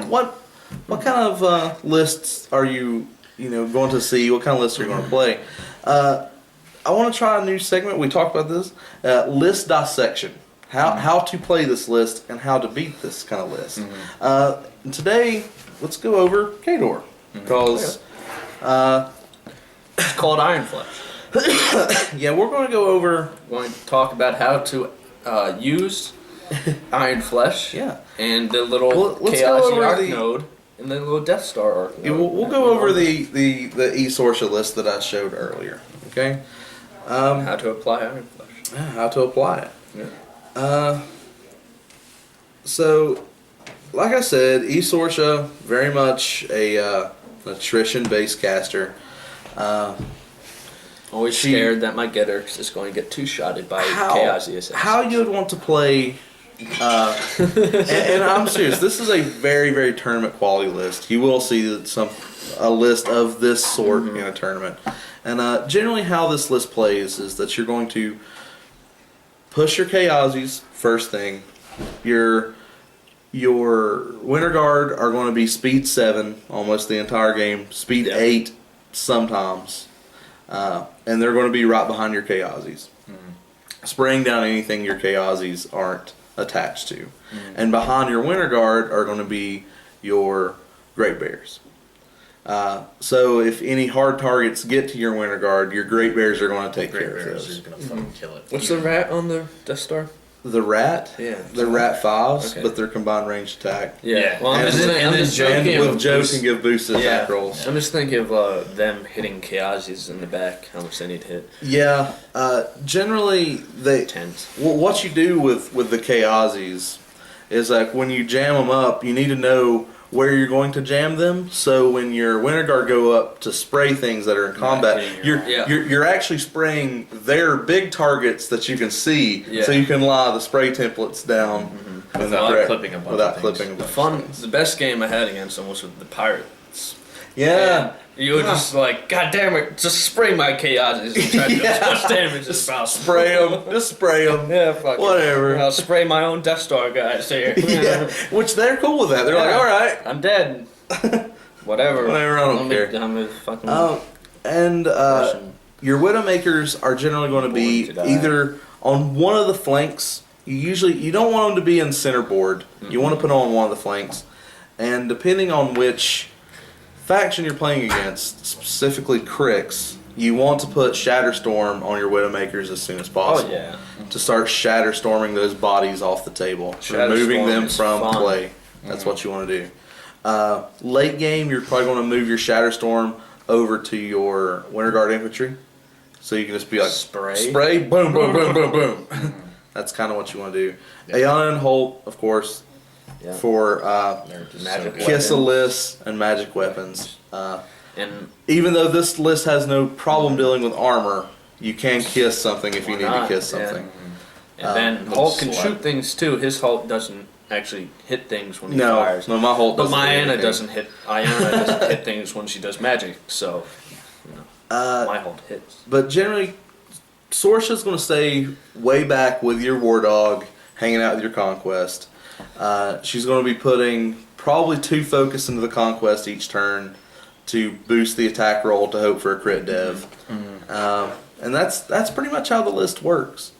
what kind of lists are you going to see? What kind of lists are you going to play? I want to try a new segment. We talked about this list dissection. How to play this list and how to beat this kind of list. And today, let's go over Kador because It's called Iron Flesh. yeah, we're going to go over We're going to talk about how to use Iron Flesh yeah. and the little Well, let's Chaos go over Arc the- node. And then a little Death Star arc. Yeah, we'll go over the E-Sorcia list that I showed earlier. Okay. How to apply Iron Flesh. How to apply it. Yeah. So, like I said, E-Sorcia, very much a attrition-based caster. Always She- scared that my getter is going to get two-shotted by Chaos ESS. How you would want to play, and I'm serious, this is a very, very tournament quality list. You will see a list of this sort in a tournament. And generally how this list plays is that you're going to push your Chaosies first thing. Your Winter Guard are going to be speed 7 almost the entire game, speed 8 sometimes. And they're going to be right behind your Chaosies. Spraying down anything your Chaosies aren't attached to. And behind your Winter Guard are going to be your Great Bears. So if any hard targets get to your Winter Guard, your Great Bears are going to take Great care of Bears those. is gonna fucking kill it. What's the rat on the Death Star? The Rat, Yeah. they're Rat 5s, Okay. but they're combined range attack. Yeah. Well, I'm And just, then- thinking, I'm and just then thinking And of with Joe boost- can give boosted attack rolls. I'm just thinking of them hitting Chaosies in the back. How much they need to hit? Yeah, generally they. Tens. What you do with the Chaosies is like when you jam them up, you need to know where you're going to jam them. So when your Winter Guard go up to spray things that are in combat, hitting you're actually spraying their big targets that you can see, Yeah. so you can lie the spray templates down in the Without correct- clipping a bunch without of things. clipping a The bunch of things. the best game I had against them was with the Pirates. Yeah. You were just like, God damn it, just spray my Chaosies and try to do as much damage as possible. Spray them. Just spray them. Yeah, fuck it. Whatever. I'll spray my own Death Star guys here. Yeah. Which they're cool with that. They're like, Yeah. all right. I'm dead. Whatever. Whatever, I don't I'm care. I'm a fucking And Russian. your Widowmakers are generally going to be Born to die. either on one of the flanks. You don't want them to be in center board. You want to put them on one of the flanks, and depending on which faction you're playing against, specifically Crix, you want to put Shatterstorm on your Widowmakers as soon as Oh possible. yeah. To start Shatterstorming those bodies off the table, Shatterstorm removing them is from fun. play. That's what you want to do. Late game, you're probably going to move your Shatterstorm over to your Winter Guard infantry, so you can just be like Spray? boom, boom, boom, boom, boom. That's kind of what you want to do. Aeon and Holt, of course, Yeah. for Magic Kiss weapon. Alyss and magic weapons. And Even though this list has no problem dealing with armor, you can kiss something if you Why need to not? kiss Yeah. something. and then with Hulk can Slut. shoot things too. His Hulk doesn't actually hit things when he No, fires. no, my Holt But doesn't. do Iana anything. doesn't hit. Iana doesn't hit things when she does magic. So my Hulk hits. But generally, Sorcia's going to stay way back with your War Dog, hanging out with your Conquest. She's going to be putting probably 2 focus into the Conquest each turn to boost the attack roll to hope for a crit dev. And that's pretty much how the list works.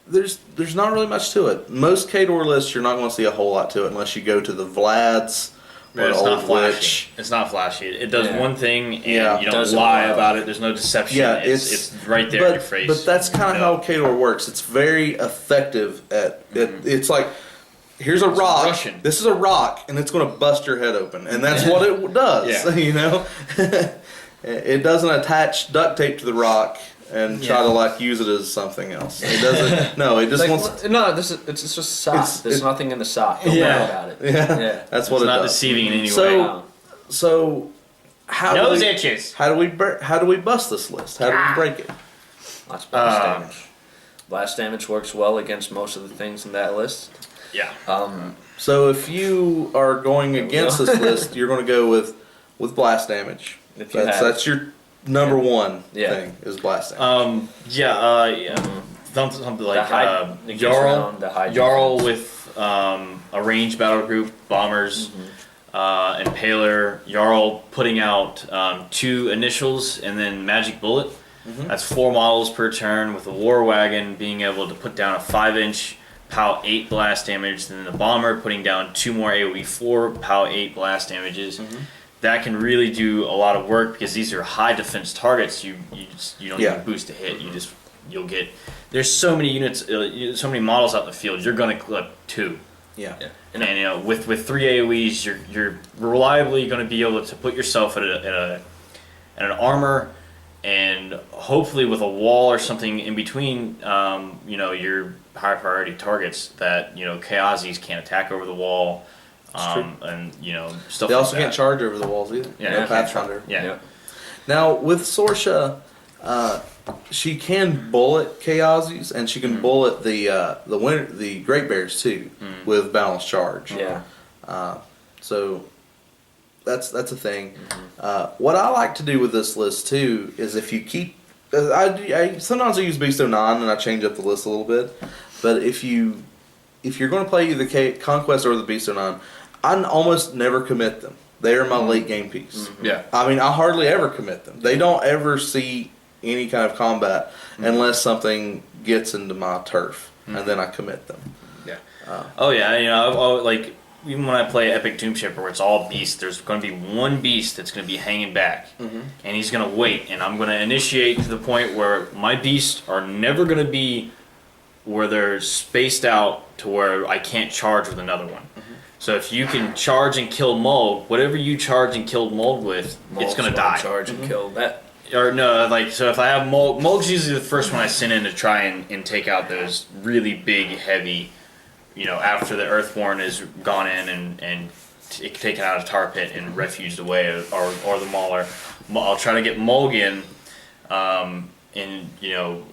There's not really much to it. Most Khador lists, you're not going to see a whole lot to it unless you go to the Vlads or But it's Old not flashy. Witch. It's not flashy. It does Yeah. one thing, and Yeah, you don't doesn't lie lie. about it. There's no deception. Yeah, it's right there but, in your face. But that's kind of how Khador works. It's very effective at it. It's like, here's a rock. Russian. This is a rock, and it's going to bust your head open, and that's what it does. Yeah. You know, it doesn't attach duct tape to the rock and try to like use it as something else. It doesn't. No, it just Like, wants. no, it's just a sock. There's nothing in the sock. Don't Yeah. worry about it. Yeah, Yeah. that's what it's it not does. deceiving in any So- way. Wow. So, how Nose do we, itches. how do we bust this list? How do we break it? Lots of blast Um, damage. Blast damage works well against most of the things in that list. Yeah. So if you are going There we against go. this list, you're going to go with blast damage. If you have- That's your number one Yeah. thing is blast damage. Something The like high- it gets Jarl. around the high Jarl defense. with a ranged battle group, bombers, and Paler. Jarl putting out 2 initials and then magic bullet. That's 4 models per turn with the war wagon being able to put down a 5-inch POW 8 blast damage, and then the bomber putting down 2 more AoE 4 POW 8 blast damages. That can really do a lot of work because these are high defense targets. You don't Yeah. even boost a hit. You'll get. There's so many units, so many models out in the field. You're gonna clip 2. Yeah. And And you know, with 3 AoEs, you're reliably going to be able to put yourself at an armor, and hopefully with a wall or something in between, you know, your high priority targets that, you know, Chaosies can't attack over the wall, and you know, stuff. They like also that. can't charge over the walls either. Yeah, No they can't Pathfinder. Yeah. Now with Sorsha, she can bullet Chaosies and she can bullet the Great Bears too with balanced charge. Yeah. So that's a thing. What I like to do with this list too is if you keep, I sometimes I use Beast 09 and I change up the list a little bit, but if you're going to play the Conquest or the Beast 09, I almost never commit them. They are my late game piece. Yeah. I mean, I hardly ever commit them. They don't ever see any kind of combat unless something gets into my turf, and then I commit them. Yeah. Oh yeah, you know, I'll, like even when I play Epic Doom Shipper, where it's all beasts, there's going to be one beast that's going to be hanging back, and he's going to wait, and I'm going to initiate to the point where my beasts are never going to be where they're spaced out to where I can't charge with another one. So if you can charge and kill Mold, whatever you charge and kill Mold with, it's going to die. Charge and kill that. Or no, like, so if I have Mold's usually the first one I send in to try and take out those really big, heavy, you know, after the Earthborn has gone in and taken out a tar pit and refuged away, or the Mauler. I'll try to get Mulgan in, you know,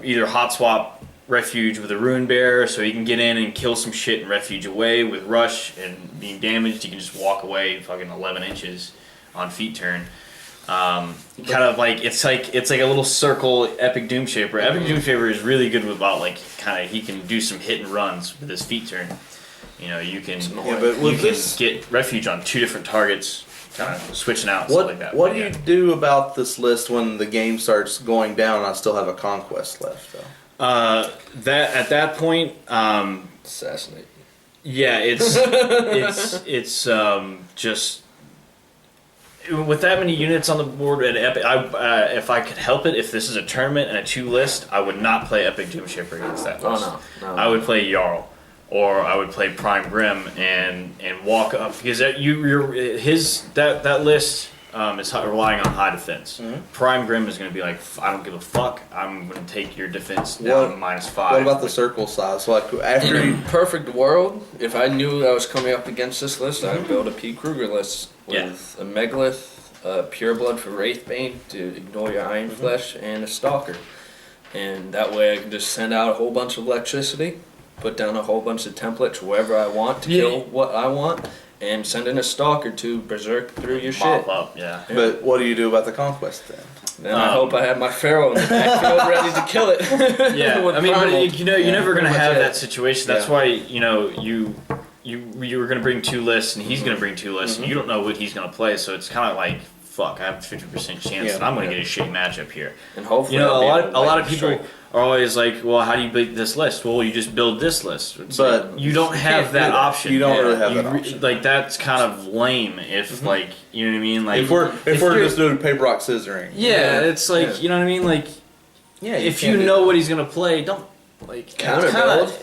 either hot swap refuge with a Ruin Bear so he can get in and kill some shit and refuge away with Rush and being damaged. He can just walk away fucking 11 inches on feet turn. Kind of like it's like a little circle Epic Doom Shaper. Epic Doom Shaper is really good with about like kind of he can do some hit and runs with his feet turn. You know, you can but you with can this, get refuge on 2 different targets, kind of switching out stuff like that. what But do yeah. you do about this list when the game starts going down and I still have a conquest left though? That at that point, Assassinate. yeah, it's just with that many units on the board at Epic. If I could help it, if this is a tournament and a 2 list, I would not play Epic Doom Shipper against that list. Oh no. I would play Jarl, or I would play Prime Grim and walk up because that list is relying on high defense. Prime Grim is going to be like, I don't give a fuck. I'm going to take your defense down to -5. What about the circle size? So like after In you, a perfect world, if I knew I was coming up against this list, I'd build a P. Kruger list with a Megalith, Pureblood for Wraithbane to ignore your Iron Flesh, and a Stalker. And that way I can just send out a whole bunch of electricity, put down a whole bunch of templates wherever I want to kill what I want, and send in a Stalker to berserk through your shit. Mop up, yeah. but what do you do about the conquest then? Then I hope I have my Pharaoh in the backfield ready to kill it. Yeah, With I mean, but Primal. you know, you're never going to pretty much have it. that situation. That's Yeah. why, you know, you were going to bring 2 lists, and he's going to bring 2 lists, and you don't know what he's going to play, so it's kind of like, fuck, I have a 50% chance that I'm going to get a shitty matchup here. And hopefully You know, I'll be a able to lot of lightning people strike. are always like, well, how do you build this list? Well, you just build this list. It's But like, you don't have can't do that that. option. You don't really have You that option. Like, that's kind of lame if, like, you know what I mean? Like, If we're you're- just doing paper rock scissoring, yeah, it's like, Yeah. you know what I mean? Like, yeah. if you know what he's gonna play, don't like Counter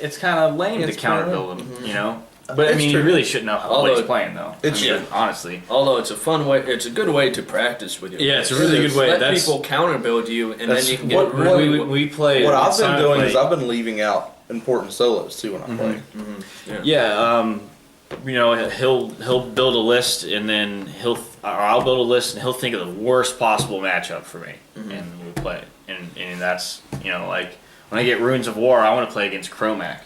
It's kind of lame It's to counter kinda- build him, you know. But I It's mean, true. you really should know what Although he's playing, though. It's I mean, true. honestly. Although it's a fun way, it's a good way to practice with your Yeah, it's a list. really good way. Let That's people counter build you, and then That's you can get what- really. we play. what I've been Simon doing played- is I've been leaving out important solos too when I play. Yeah, you know, he'll build a list, and then I'll build a list, and he'll think of the worst possible matchup for me, and we'll play it. And that's, you know, like when I get Runes of War, I want to play against Chromac.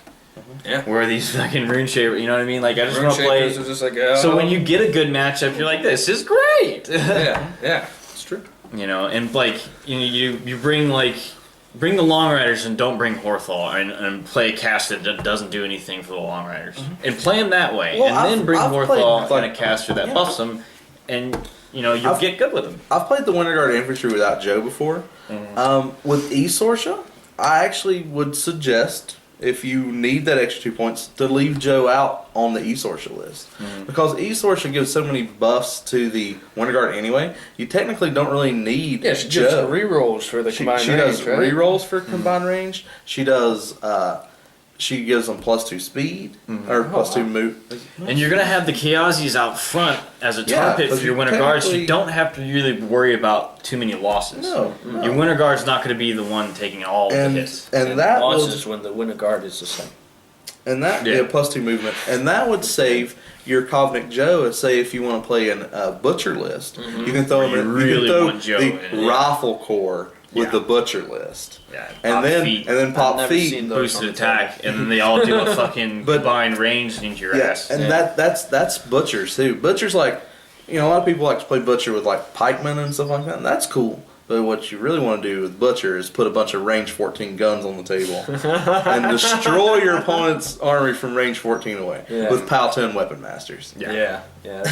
Yeah. Where these fucking Rune Shaper, you know what I mean? Like I just want to play. Shakers are just like, oh. So when you get a good matchup, you're like, this is great. yeah, It's true. You know, and like you bring the Long Riders and don't bring Horthal and play a cast that doesn't do anything for the Long Riders and play them that way, Well, and then I've bring Horthal played, and a caster that yeah. buffs them, and you know you'll get good with them. I've played the Winter Guard infantry without Joe before. With Esorsha, I actually would suggest, if you need that extra 2 points, to leave Joe out on the Esorsha list. Because Esorsha gives so many buffs to the Winter Guard anyway, you technically don't really need yeah. She gives Joe. rerolls for the She combined does range, right? rerolls for combined range. She does she gives them +2 speed Mm-hmm. or +2 move. And you're gonna have the Chaosies out front as a tar Yeah, pit but for your you winter guards. So technically- you don't have to really worry about too many losses. No, Your winter guard's not gonna be the one taking all the and hits. and that will losses when the winter guard is the same. and that Yeah. yeah. +2 movement, and that would save your Kovnik Joe. Say if you want to play a butcher list, you can throw Where him you in. really you can throw want Joe the in it. rifle core with Yeah. the butcher list, Yeah, and pop then feet, and then pop never feet. seen those boosted on the attack, and then they all do a fucking But- combined range into your Yeah, ass. and Yeah. that's butchers too. Butchers like, a lot of people like to play butcher with like pikemen and stuff like that. And that's cool. But what you really want to do with butcher is put a bunch of range 14 guns on the table and destroy your opponent's army from range 14 away Yeah. with PAL 10 weapon masters. Yeah. Yeah.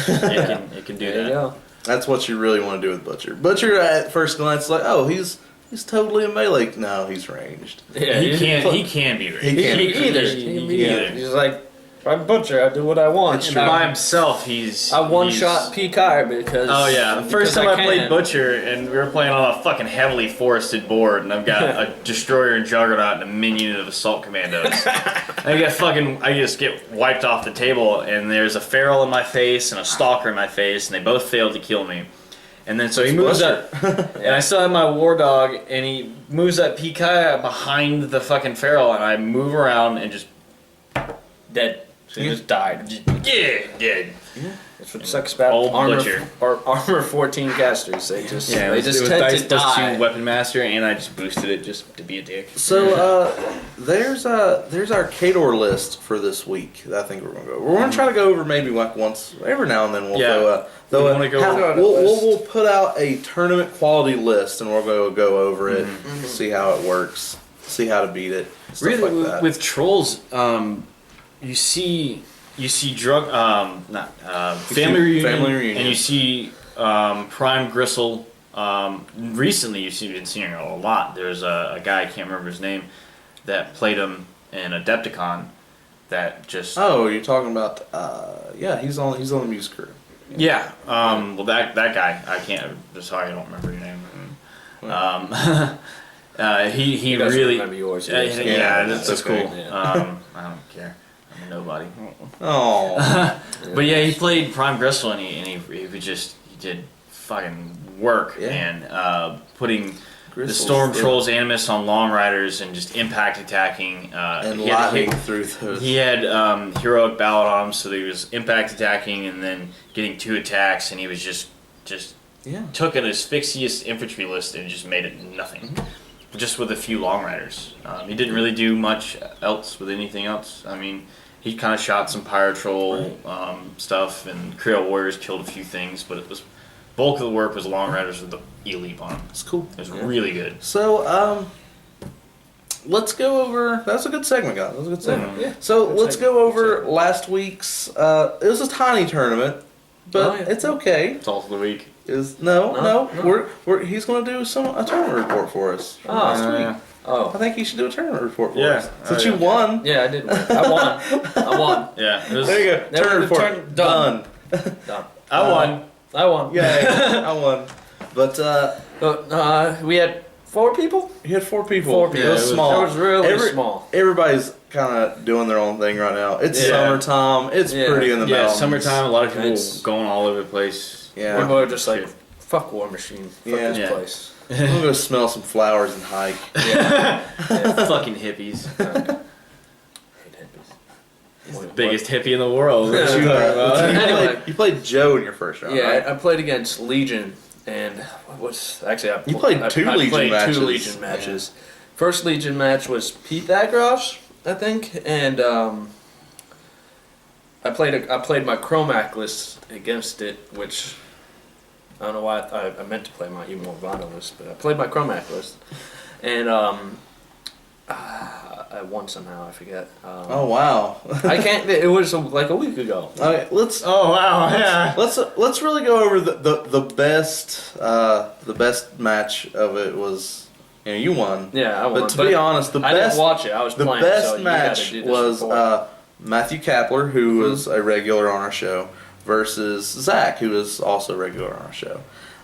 It can do There you that. go. That's what you really want to do with butcher. Butcher at first glance like, oh, he's totally a melee. No, he's ranged. Yeah, He can be right. He can't He be can either. ranged. He can be Yeah. either. He's like, I'm butcher. I do what I want. It's And true. By himself, he's I one he's- shot PKR because. Oh yeah, the first because time I played can. Butcher, and we were playing on a fucking heavily forested board, and I've got a Destroyer and Juggernaut and a minion of Assault Commandos. I just get wiped off the table, and there's a Feral in my face and a Stalker in my face, and they both failed to kill me. And then so he moves Butcher. up, and I still have my War Dog, and he moves that PK behind the fucking Feral, and I move around and just Dead. So he just died. dead. That's what sucks about Old armor, Butcher. Armor 14 casters. They just Yeah, they it just was tend dice to plus die. 2 Weapon Master, and I just boosted it just to be a dick. So there's our Kador list for this week that I think we're gonna go. We're gonna try to go over maybe like once every now and then. We'll Yeah. throw We wanna go over we'll put out a tournament quality list and we'll go over it, see how it works, see how to beat it, stuff Really, like that. with trolls, you see drug, family reunion, and you see Prime Gristle. Recently, you've been seeing it a lot. There's a guy, I can't remember his name, that played him in Adepticon. That just Oh, you're talking about he's on the music crew. yeah. Well, that guy, I can't. Sorry, I don't remember your name. He He doesn't really remember yours. Yeah, Yeah, that's that's cool. okay. I don't care. I'm a nobody. Oh, But yeah, he played Prime Gristle, and he did fucking work, Yeah. and putting the Gristle's Storm good. Trolls Animus on long riders and just impact attacking. and he had, lightning through those. he had heroic ballad on him, so he was impact attacking and then getting 2 attacks, and he was just Yeah. took an asphyxious infantry list and just made it nothing. Just with a few long riders. He didn't really do much else with anything else. I mean, he kind of shot some Pyro Troll stuff, and Creole Warriors killed a few things, but it was bulk of the work was long riders with the E-Leap on them. It's cool. It was really good. So, let's go over. That was a good segment, guys. That was a good segment. Yeah. So Good let's segment, go good over segment. last week's. It was a tiny tournament, but Oh, yeah. it's okay. It's all for the week. No. No. We're he's gonna do a tournament report for us from Oh. last week. I Oh. think you should do a tournament report for Yeah. us since Oh, you yeah. won. Yeah, I did win. I won. I won. Yeah, it was, There you go. Never Tournament the report turn- done. Done. I won. I won. Yay! I won. But We had 4 people? you had 4 people. 4 It people. was small. It was really small. Everybody's kind of doing their own thing right now. It's Yeah. summertime. It's Yeah. pretty in the Yeah, mountains. summertime, a lot of people It's- going all over the place. Yeah. People are just like, fuck War Machine. Fuck Yeah. this Yeah. place. I'm gonna go smell some flowers and hike. Yeah. Fucking hippies. What? Biggest hippie in the world. What Yeah. you talking about? Anyway. You played Joe in your first round. Yeah, right? I played against Legion, and what's actually You played two I Legion played matches. 2 Legion matches. First Legion match was Pete Agroff's, I think, and I played my Chromac list against it, which I don't know why I meant to play my Emo Vano list, but I played my Chromac list, and I won somehow. I forget. Oh wow. I can't. It was like a week ago. Okay, let's Oh wow, yeah. let's really go over the best match of it was you won. Yeah, I won. But to be honest, the I best didn't watch it. I was the playing. best so you had to match do this was report. Matthew Kapler, who was a regular on our show, versus Zach, who was also regular on our show.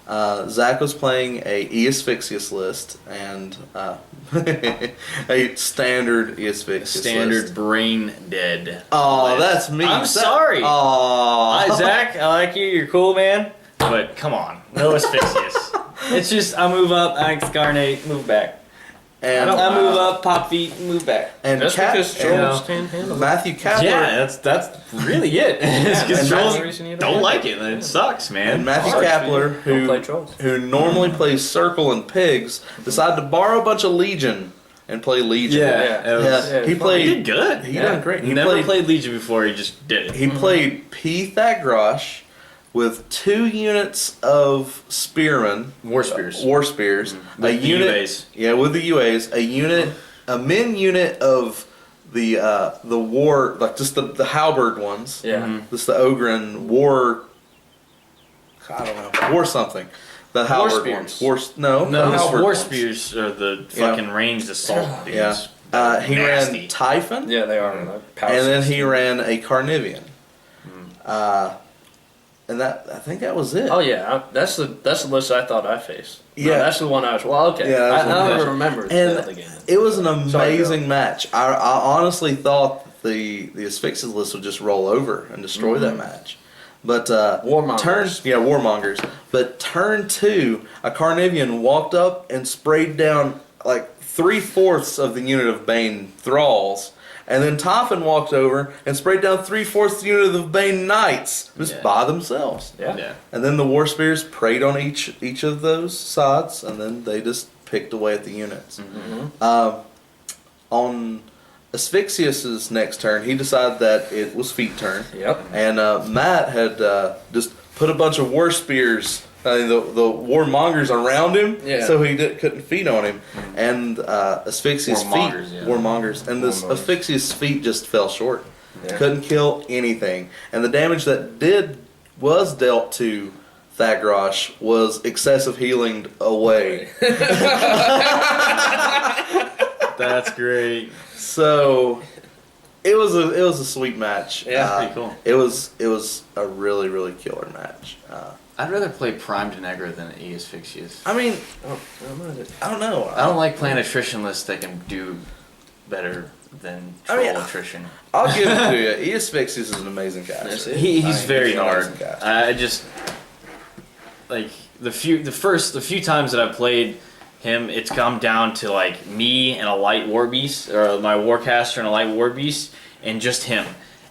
Zach was playing a E Asphyxious list and a standard E Asphyxious Standard list. brain dead. Oh, list. that's me. I'm sorry. Oh, Hi, Zach. I like you. You're cool, man. But come on. No Asphyxious. It's just, I move up, I excarnate, move back. And I move up, pop feet, move back. and That's Cap- because and, Joel's can't handle it. Matthew Kapler. Yeah, that's really it. It's and because that's Joel the reason you don't don't like it. It sucks, man. And Matthew Sorry, Kapler, Don't play who trolls. normally plays Circle and Pigs, decided to borrow a bunch of Legion and play Legion. Yeah, it was- Yeah, he fun. played. He did good. He done great. He He never played- played Legion before. He just did it. He played P. Thaggrosh with 2 units of Spearmen, War Spears. War Spears, With a the unit, UAs. yeah, with the UAs, a min unit of the war, like just the halberd ones, Yeah. Mhm. just the Ogren war. I don't know, war something. The halberd spears. ones. No, No, the those halberd War ones. Spears are the Yeah. fucking ranged assault dudes. Yeah. He Nasty. ran Typhon, Yeah, they are. Power and then he system. ran a Carnivian. And I think that was it. Oh yeah, that's the list I thought I faced. No, Yeah. that's the one I was. Well, okay. Yeah, that's I the one don't I- remember And the game. it was an Sorry, amazing match. I honestly thought the Asphyxious list would just roll over and destroy that match. But Warmongers. Warmongers. But turn 2, a Carnivian walked up and sprayed down like 3/4 of the unit of Bane Thralls. And then Typhon walked over and sprayed down 3/4 the unit of Bane Knights just Yeah. by themselves. Yeah. Yeah. And then the War Spears preyed on each of those sides, and then they just picked away at the units. On Asphyxius's next turn, he decided that it was feet turn, Yep. and Matt had just put a bunch of War Spears, the Warmongers around him, Yeah. so he couldn't feed on him. And Asphyxius' Warmongers, feet, yeah. Warmongers, and this Warmongers. Asphyxius' feet just fell short. Yeah. Couldn't kill anything, and the damage that was dealt to Thaggrosh was excessive healing away. That's great. So it was a sweet match. Yeah, pretty cool. It was a really really killer match. I'd rather play Primed Negra than E Asphyxious. I mean, Oh, I'm not it. I don't know. I don't like playing attrition lists that can do better than troll attrition. I'll give it to you. Eosphyxius is an amazing caster. That's it. He's very an hard. amazing caster. I just like the few times that I played him, it's come down to like me and a light war beast, or my warcaster and a light war beast, and just him.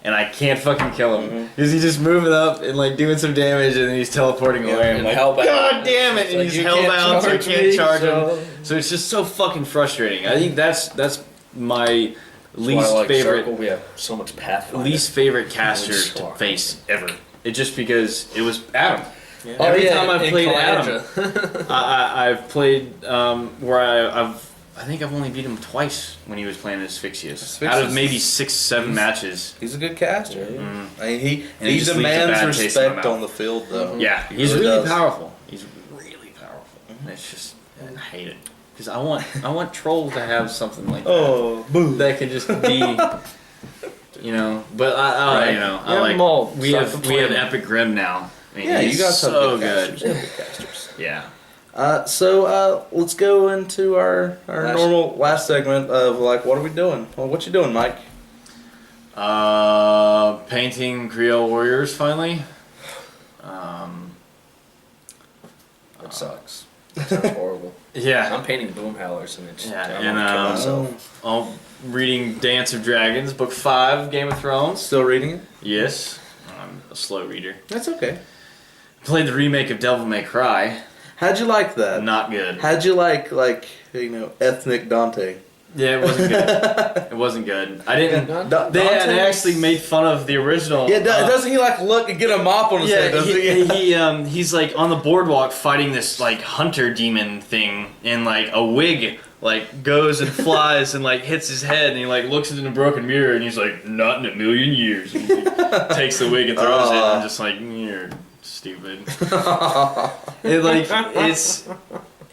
And I can't fucking kill him because he's just moving up and like doing some damage, and then he's teleporting away. I'm and like, hellbound. God damn it! It's And like, he's you can't hellbound, so you charge can't me, charge so- him. So it's just so fucking frustrating. I think that's my That's why least I like favorite Circle. We have so much Pathfinder. least favorite caster to Star. face ever. It just because it was Adam. Oh, Every yeah, time I've in played Adam, Kalandra. I've played where I think I've only beat him twice when he was playing Asphyxious. Out of Asphyxious maybe is- 6-7 matches. He's a good caster. Yeah. I mean, he And he just leaves a demands bad taste in my respect mouth. on the field, though. Yeah, He he's really really does. powerful. He's really powerful. It's just I hate it because I want trolls to have something like that. Oh, boo! That could just be, you know. But Right. you know, I Yeah, like mold. we Start have complaining. Epic Grim now. I mean, Yeah, he's you guys have so good good. casters. You have good casters. Yeah. So let's go into our Last- normal last segment of like, what are we doing? Well, what you doing, Mike? Painting Creole Warriors finally. It sucks. It sounds horrible. Yeah. I'm painting Boomhowlers and it's. Yeah, I'm and, gonna kill myself. I'm reading Dance of Dragons, Book 5, Game of Thrones. Still reading it? Yes. I'm a slow reader. That's okay. Played the remake of Devil May Cry. How'd you like that? Not good. How'd you like ethnic Dante? Yeah, it wasn't good. It wasn't good. I didn't. They Dante? actually made fun of the original. Yeah, doesn't he like look and get a mop on his head? Yeah, Doesn't he? he's like on the boardwalk fighting this like hunter demon thing, and like a wig like goes and flies and like hits his head, and he like looks into the broken mirror, and he's like, "Not in a million years." And he takes the wig and throws it, and I'm just like, "You're stupid." It like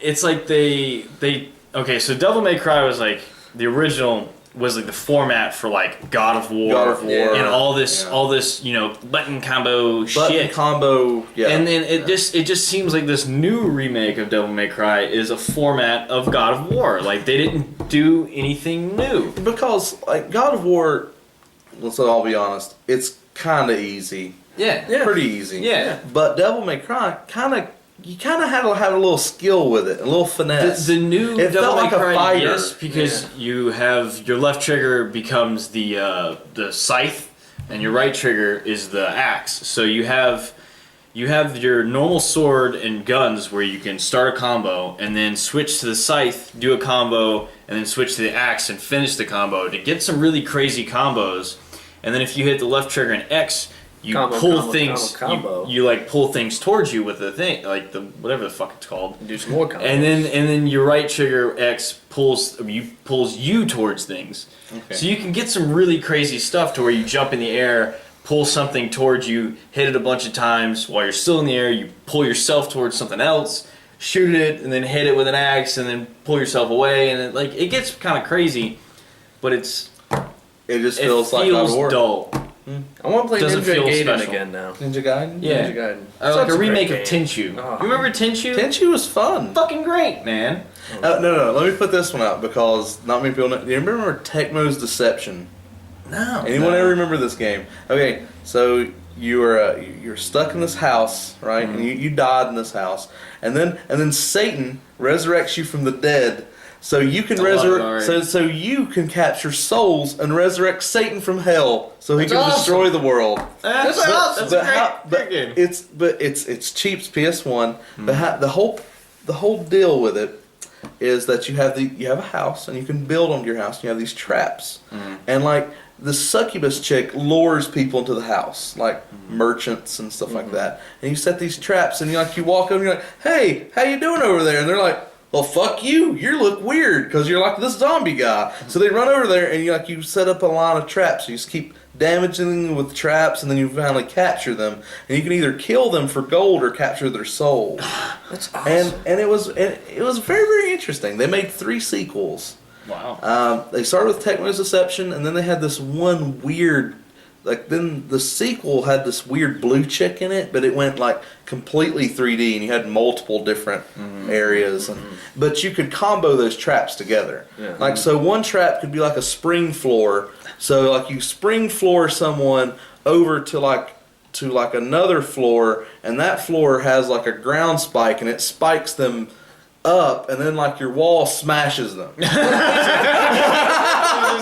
it's like they okay. So Devil May Cry was like the original was like the format for like God of War, God of War. and all this button combo Button shit. combo, yeah. And then it just seems like this new remake of Devil May Cry is a format of God of War. Like they didn't do anything new. Because like God of War, let's all be honest, it's kind of easy. Yeah. Pretty easy. Yeah. But Devil May Cry you kind of had to have a little skill with it, a little finesse. The new It Devil felt May like a Cry, fighter. yes, because you have your left trigger becomes the scythe, and your right trigger is the axe. So you have your normal sword and guns where you can start a combo and then switch to the scythe, do a combo, and then switch to the axe and finish the combo to get some really crazy combos. And then if you hit the left trigger and X, you pull things. You like pull things towards you with the thing, like the whatever the fuck it's called. Do some more combos. And then your right trigger X pulls you towards things. Okay. So you can get some really crazy stuff to where you jump in the air, pull something towards you, hit it a bunch of times while you're still in the air. You pull yourself towards something else, shoot it, and then hit it with an axe, and then pull yourself away. And it gets kind of crazy, but it just feels like God of War. dull. I want to play Doesn't Ninja feel Gaiden special. again now. Ninja Gaiden? Yeah. Ninja Gaiden. Like Such a great remake of game. Tenchu. Oh. You remember Tenchu? Tenchu was fun. Fucking great, man. No. Let me put this one out because not many people know. Do you remember Tecmo's Deception? No. Anyone ever remember this game? Okay, so you're stuck in this house, right? Mm-hmm. And you died in this house, and then Satan resurrects you from the dead, so you can so you can capture souls and resurrect Satan from hell, so he That's can awesome. destroy the world. That's But- awesome. but That's how- a great game. It's cheap, it's PS1. But the whole deal with it is that you have a house and you can build on your house. And you have these traps, and like the succubus chick lures people into the house, like merchants and stuff like that. And you set these traps, and you walk over and you're like, "Hey, how you doing over there?" And they're like, "Well, fuck you. You look weird because you're like this zombie guy." So they run over there, and you set up a line of traps. You just keep damaging them with traps, and then you finally capture them. And you can either kill them for gold or capture their soul. That's awesome. And it was very, very interesting. They made 3 sequels. Wow. They started with Tecmo's Deception, and then they had this one weird, then the sequel had this weird blue chick in it, but it went completely 3D, and you had multiple different areas, but you could combo those traps together. Yeah. So one trap could be like a spring floor, so you spring floor someone over to another floor, and that floor has a ground spike, and it spikes them up, and then your wall smashes them. It's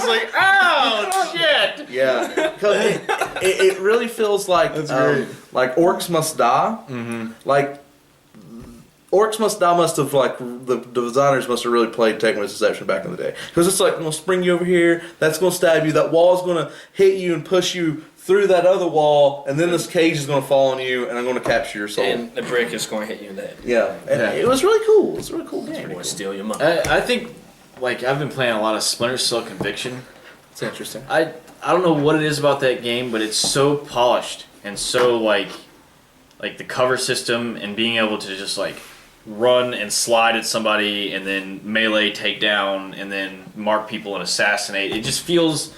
like, oh shit! Yeah, because it really feels like great. like Orcs Must Die. Like Orcs Must Die must have the designers must have really played Tecmo's Deception back in the day, because it's I'm gonna spring you over here, that's gonna stab you, that wall's gonna hit you and push you through that other wall, and then this cage is gonna fall on you, and I'm gonna capture your soul. And the brick is going to hit you in the head. Yeah, and it was really cool. It was a really cool game. I want to steal your money. I think I've been playing a lot of Splinter Cell Conviction. It's interesting. I don't know what it is about that game, but it's so polished and so like the cover system and being able to just run and slide at somebody and then melee take down and then mark people and assassinate. It just feels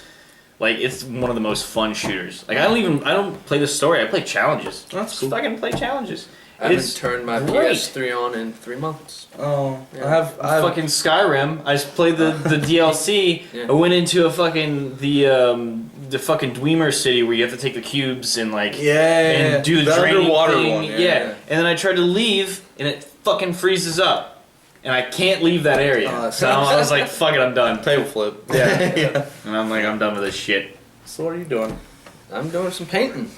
like it's one of the most fun shooters. I don't play the story. I play challenges. That's cool. I can play challenges. I haven't It's turned my great. PS3 on in 3 months. Oh, Yeah. I have Fucking Skyrim. I just played the DLC. Yeah. I went into a fucking the fucking Dwemer city where you have to take the cubes and and do the draining underwater thing. one. Yeah. And then I tried to leave and it fucking freezes up, and I can't leave that area. Oh, So I was like, "Fuck it, I'm done." Table flip. Yeah. Yeah. And I'm like, "I'm done with this shit." So what are you doing? I'm doing some painting.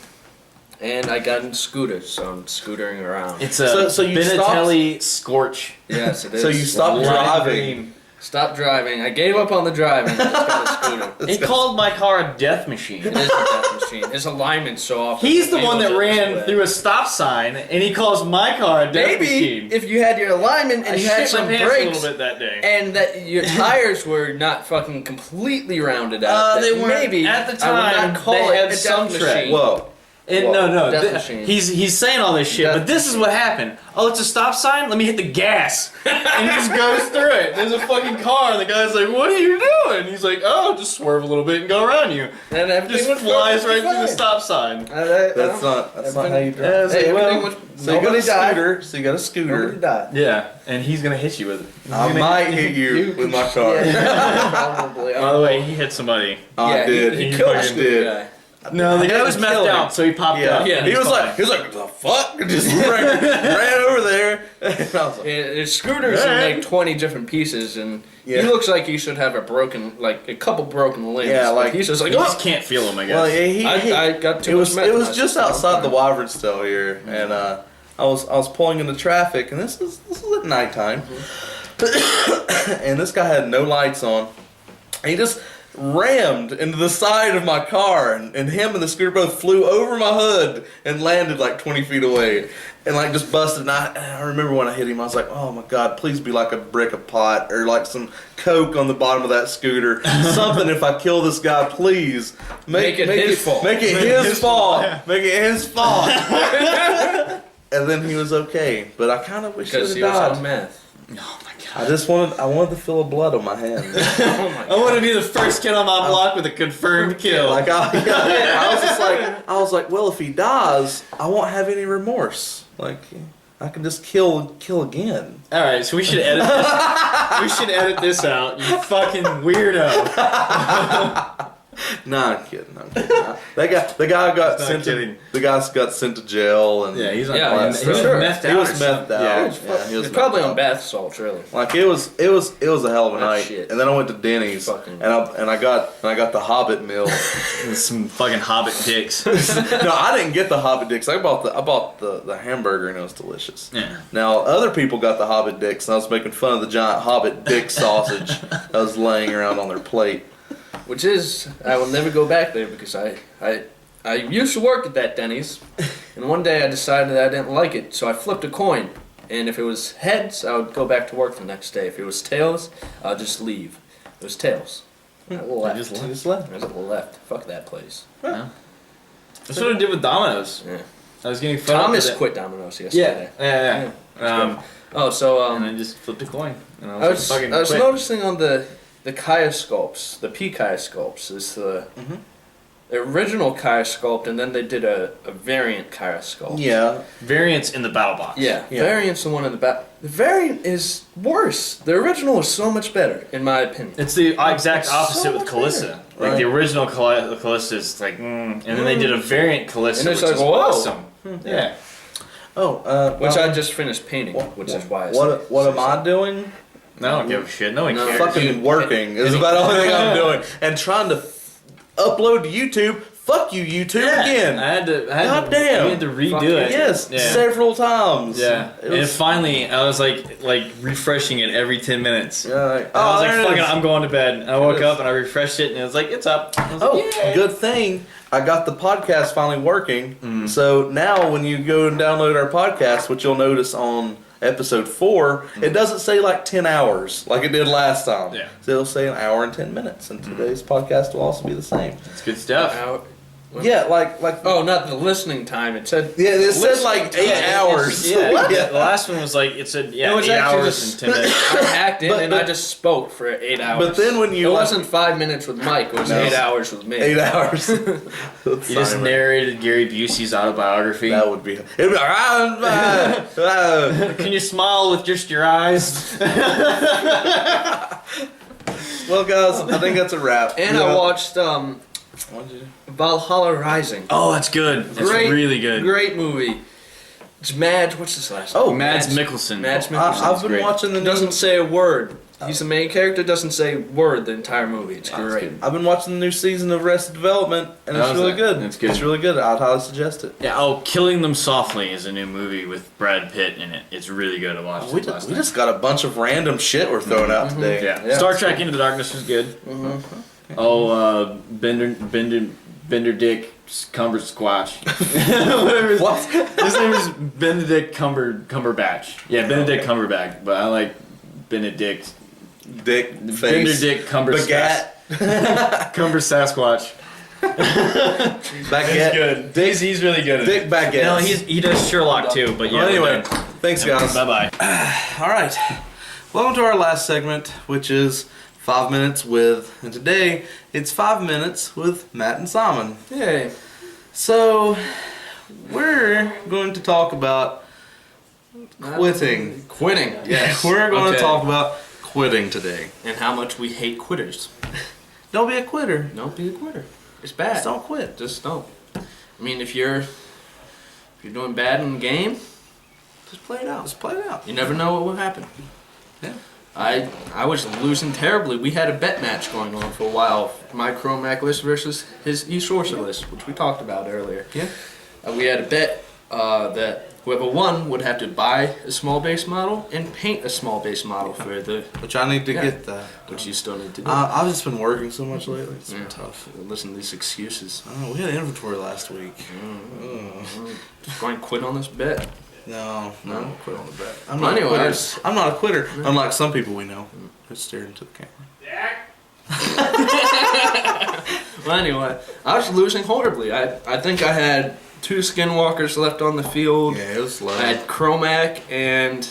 And I got in scooter, so I'm scootering around. It's a So you Benatelli Scorch. Yes, it is. So you stopped Lime driving. green. Stop driving. I gave up on the driving. I just got a scooter. He called my car a death machine. It is a death machine. His alignment's so off. He's the one that Angles ran this way. through a stop sign, and he calls my car a death Maybe machine. if you had your alignment and I you had shit my some pants a brakes little bit that day. and that your tires were not fucking completely rounded out, They that weren't. maybe At the I would time, not call they it had a some death tread. machine. Whoa. And Well, no, Death Machine. he's saying all this shit, Death but this is what happened. Oh, it's a stop sign. Let me hit the gas, and he just goes through it. There's a fucking car, and the guy's like, "What are you doing?" He's like, "Oh, just swerve a little bit and go around you." And everything Just was flies right perfectly through the fine. stop sign. That's not how you drive. Yeah, it's Hey, like, everything well, was. So you got Nobody a died. scooter. So you got a Nobody scooter. died. yeah, and he's gonna hit you with it. He's I gonna- might hit you with my car. Yeah, probably. By the way, he hit somebody. I did. He He killed fucking the did. guy. No, the guy was didn't methed kill him. out, so he popped Yeah, up. Yeah, he he's was fine. like, the fuck? Just ran over there. And I was like, His scooter's in like 20 different pieces, and Yeah. he looks like he should have a couple broken limbs. Yeah, but like- he's just like, You oh. just can't feel him, I guess. well, yeah, I got too it was much meth it was in my just system. outside the Wyvern still here, and I was pulling into traffic, and this was at nighttime, and this guy had no lights on. He just rammed into the side of my car, and him and the scooter both flew over my hood and landed like 20 feet away, and like just busted. And I remember when I hit him, I was like, oh my god, please be like a brick of pot or like some coke on the bottom of that scooter, something. If I kill this guy, please Make it his fault. Make it his fault. Make it his fault. And then he was okay, but I kind of wish he Because would he have was on died. meth. Oh my I god. just wanted the feel of blood on my hand. Oh my I want to be the first kid on my block with a confirmed kill. Like I was just like, well, if he dies, I won't have any remorse. Like I can just kill again. All right, so we should edit. We should edit this out. You fucking weirdo. Nah, I'm kidding. The guy got Not sent kidding. to the guy got sent to jail and Yeah, he's on. Yeah, he's for sure. methed out. he was or something. methed out. Yeah. He was He's probably methed on out. bath salts, really. Like it was a hell of a Oh, night. shit. And then I went to Denny's Fucking- and I got the Hobbit meal. Some fucking hobbit dicks. No, I didn't get the Hobbit dicks. I bought the hamburger and it was delicious. Yeah. Now other people got the Hobbit dicks and I was making fun of the giant Hobbit dick sausage that was laying around on their plate. Which is, I will never go back there because I used to work at that Denny's, and one day I decided I didn't like it, so I flipped a coin. And if it was heads, I would go back to work the next day. If it was tails, I'll just leave. It was tails. I left. just I just left. I just left. Fuck that place. That's what I did with Domino's. Yeah. I was getting fed up Thomas with it. quit Domino's Yeah, yesterday. yeah. Oh, so And I just flipped a coin. And I was fucking I was quit. noticing on the Kioscopes, the P Kioscopes is the original Kioscope, and then they did a variant Kioscope. Yeah. Variants in the battle box. Yeah, Yeah. variant's the one in the back. The variant is worse. The original is so much better, in my opinion. It's the exact It's opposite so with much Calissa. better. Like the original Calissa is like, and then they did a variant Calissa, And which it's like, is whoa. awesome. Yeah. Oh, Which well, I just finished painting, which is why I what said am I doing? I don't give a shit. No one No. cares. Fucking working is about the only thing I'm doing, and trying to upload to YouTube. Fuck you, YouTube again. I had to. God damn. We had to redo Fuck it. Yes, Yeah. several times. Yeah. It And was, finally, I was like refreshing it every 10 minutes. yeah, like, And I was there like, it fuck it, is. I'm going to bed. And I woke is. up and I refreshed it and it was like, it's up. I was Oh, like, yay. good thing I got the podcast finally working. So now when you go and download our podcast, which you'll notice on episode 4, it doesn't say like 10 hours like it did last time. Yeah. So it'll say an hour and 10 minutes, and today's podcast will also be the same. It's good stuff. Out. Yeah, like Oh, not the listening time. It said. yeah, it said listening like time. 8 hours. Yeah, What? the last one was like, it said, It was 8 actually hours just- and 10 minutes. I hacked in But- and but- I just spoke for 8 hours. But then when you it like, wasn't 5 minutes with Mike. It was No. 8 hours with me. 8 hours. You just narrated Gary Busey's autobiography. That would be. It'd be like, ah. Can you smile with just your eyes? Well, guys, I think that's a wrap. And Yeah. I watched What'd you do? Valhalla Rising. Oh, that's good. That's Great, really good. Great movie. It's Mads. What's his last Oh, name? Mads Mikkelsen. Mads Mikkelsen. I've been great. watching the new. Doesn't say a word. He's the main character. Doesn't say a word the entire movie. It's great. I've been watching the new season of Arrested Development, and it's How's really that? good. It's good. It's really good. I'd highly suggest it. Yeah, Killing Them Softly is a new movie with Brad Pitt in it. It's really good. I watched We it last we night. just got a bunch of random shit we're throwing out today. Yeah. Star Trek Into the Darkness was good. Bender Dick Cumber Squatch. Whatever. What? His name is Benedict Cumberbatch. Yeah, Benedict Cumberbatch, but I like Benedict. Dick face. Benedict Cumber Bagat. Cumber Sasquatch. Baguette. He's good. He's really good at Dick it. Baguette. No, he does Sherlock too, but yeah. Well, anyway, thanks guys. Bye bye. All right. Welcome to our last segment, which is 5 minutes with, and today it's 5 minutes with Matt and Simon. Yay. So, we're going to talk about quitting. Quitting, yes. We're going to Okay. talk about quitting today. And how much we hate quitters. Don't be a quitter. Don't be a quitter. It's bad. Just don't quit. Just don't. I mean, if you're doing bad in the game, just play it out. Just play it out. You never know what will happen. Yeah. I was losing terribly. We had a bet match going on for a while. My Chromac list versus his eSourcer list, which we talked about earlier. Yeah. We had a bet that whoever won would have to buy a small base model and paint a small base model for the, Which I need to Yeah. get that. which you still need to do. I've just been working so much lately. It's been Yeah. tough. Listen to these excuses. I don't know. We had inventory last week. Just going to quit on this bet. No, No? quit on the bet. I'm Well, not a quitter. anyways. I'm not a quitter. Unlike some people we know who stare into the camera. Well, anyway, I was losing horribly. I think I had 2 Skinwalkers left on the field. Yeah, it was low. I had Chromac and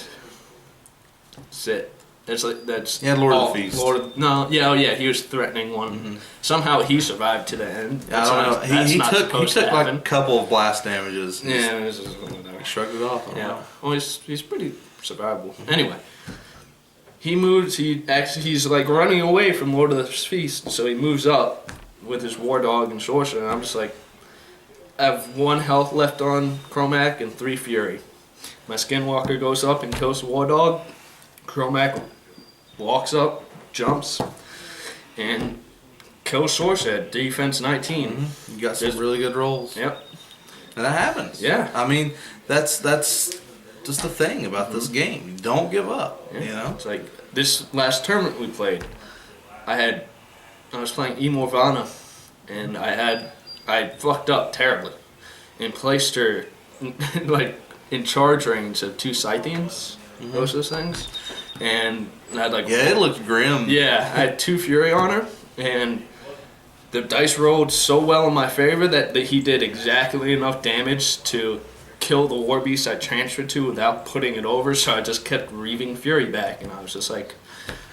that's it. That's Yeah, Lord of the all- Feast. Yeah, he was threatening one. Somehow he survived to the end. I don't know. That's He not took supposed to like happen. a couple of blast damages. and Yeah, this is just shrugged it off. I don't yeah. know. Well, he's pretty survivable. Anyway, he moves. He's like running away from Lord of the Feast, so he moves up with his War Dog and Sorcerer. And I'm just like, I have 1 health left on Chromac and 3 Fury. My Skinwalker goes up and kills the War Dog. Chromac walks up, jumps, and kills Sorcerer at defense 19. You got some There's- really good rolls. Yep. And that happens. Yeah. I mean, that's just the thing about this game. You don't give up. Yeah. You know. It's like this last tournament we played. I was playing Emorvana, and I fucked up terribly, and placed her like in charge range of 2 Scythians, those things, and I had like Yeah, it looked grim. yeah, I had 2 Fury on her, and the dice rolled so well in my favor that he did exactly enough damage to kill the War Beast I transferred to without putting it over, so I just kept reaving Fury back, and I was just like,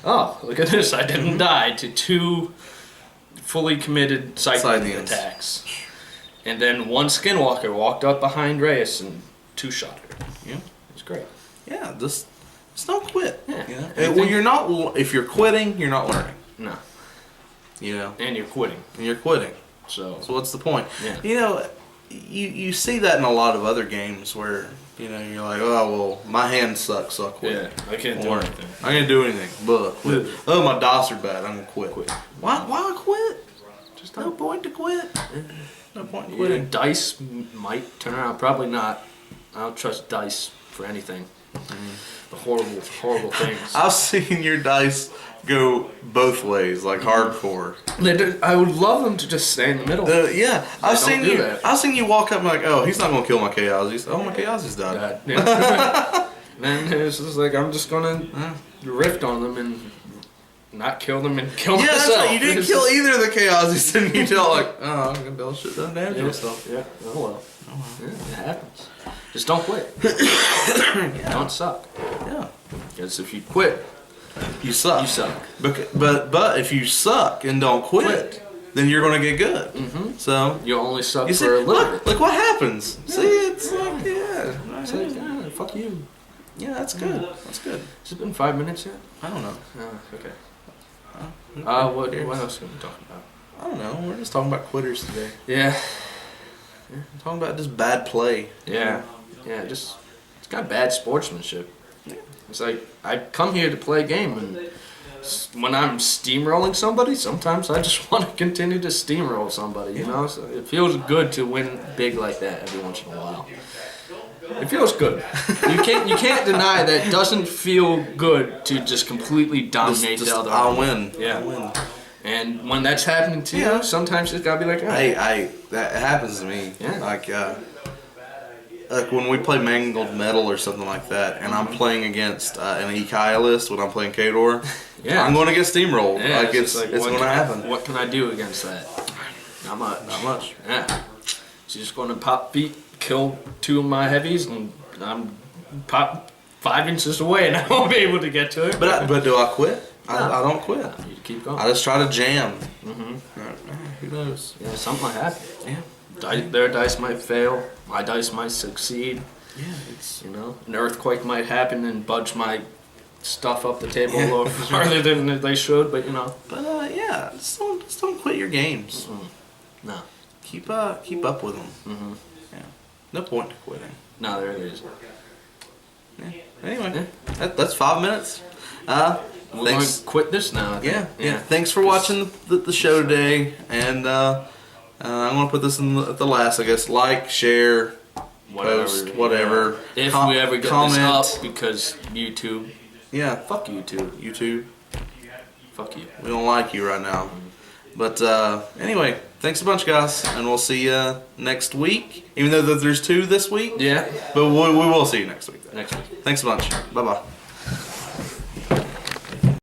oh, look at this, I didn't die to 2 fully committed Scythian Scythians. attacks. And then 1 Skinwalker walked up behind Reyes and 2-shot her. Yeah. It was great. Yeah. Just don't quit. Yeah. You know? I Well, think- you're not. If you're quitting, you're not learning. No. You know. And you're quitting. And you're quitting. So, So what's the point? Yeah. You know, you see that in a lot of other games where you're like, oh well, my hand sucks, so I quit. yeah, I can't do Or, anything. I can't do anything, but quit. Oh, my dice are bad. I'm gonna quit. Quit. Why quit? Just No point to quit. No point in Yeah, quitting. dice might turn out. Probably not. I don't trust dice for anything. The horrible, horrible things. I've seen your dice go both ways, like hardcore. I would love them to just stay in the middle. Yeah, I've don't seen do you. that. I've seen you walk up and like, oh, he's not gonna kill my Chaosies. Oh, my Chaosies died. Yeah. Then it's just like I'm just gonna rift on them and not kill them and kill Yeah, that's myself. right. You didn't It's kill just- either of the Chaosies, didn't you? Tell like, oh, I'm gonna build shit done damage to Yeah. myself. Yeah. Oh well. Yeah, it happens. Just don't quit. Don't suck. Yeah, Because if you quit, you suck. you suck. But if you suck and don't quit, then you're gonna get good. Mm-hmm. So You only suck you see, for a little look, bit. look what happens. See, it's like It's like, ah, fuck you. yeah, that's good. That's good. Has it been 5 minutes yet? I don't know. Oh, okay. Who cares? What else can we talk about? I don't know. We're just talking about quitters today. Yeah. We're talking about just bad play. Yeah. Yeah, it's got bad sportsmanship. It's like, I come here to play a game, and when I'm steamrolling somebody, sometimes I just want to continue to steamroll somebody, you know? So it feels good to win big like that every once in a while. It feels good. You can't deny that it doesn't feel good to just completely dominate the other. I'll win. Yeah. I'll win. And when that's happening to Yeah. you, sometimes it's gotta be like, oh, That happens to me. Yeah. Like when we play Mangled Metal or something like that, and I'm playing against an Ikai list when I'm playing Kador, Yeah. I'm going to get steamrolled. yeah, like it's just it's what going to can I- happen. What can I do against that? Not much. Not much. Yeah. She's just going to pop feet, kill 2 of my heavies, and I'm pop 5 inches away, and I won't be able to get to her. But do I quit? No. I don't quit. You keep going. I just try to jam. Mm-hmm. Who knows? Yeah, something might happen. Yeah. Their dice might fail. My dice might succeed. Yeah. It's You know, an earthquake might happen and budge my stuff up the table Yeah. a little farther than they should. But you know, But yeah, just don't quit your games. no, Keep up with them. mm-hmm. Yeah. No point to quitting. no, there it is. Yeah. Anyway, that's 5 minutes. We're going Thanks. to quit this now. I think. Yeah. Thanks for watching the show today, and I'm gonna put this at the last, I guess. Like, share, post, whatever. If Com- we ever get comment. this up, because YouTube, Yeah. fuck YouTube, YouTube. fuck you. We don't like you right now. But anyway, thanks a bunch, guys, and we'll see you next week. Even though there's 2 this week, Yeah, but we will see you next week. next week. Thanks a bunch. Bye bye.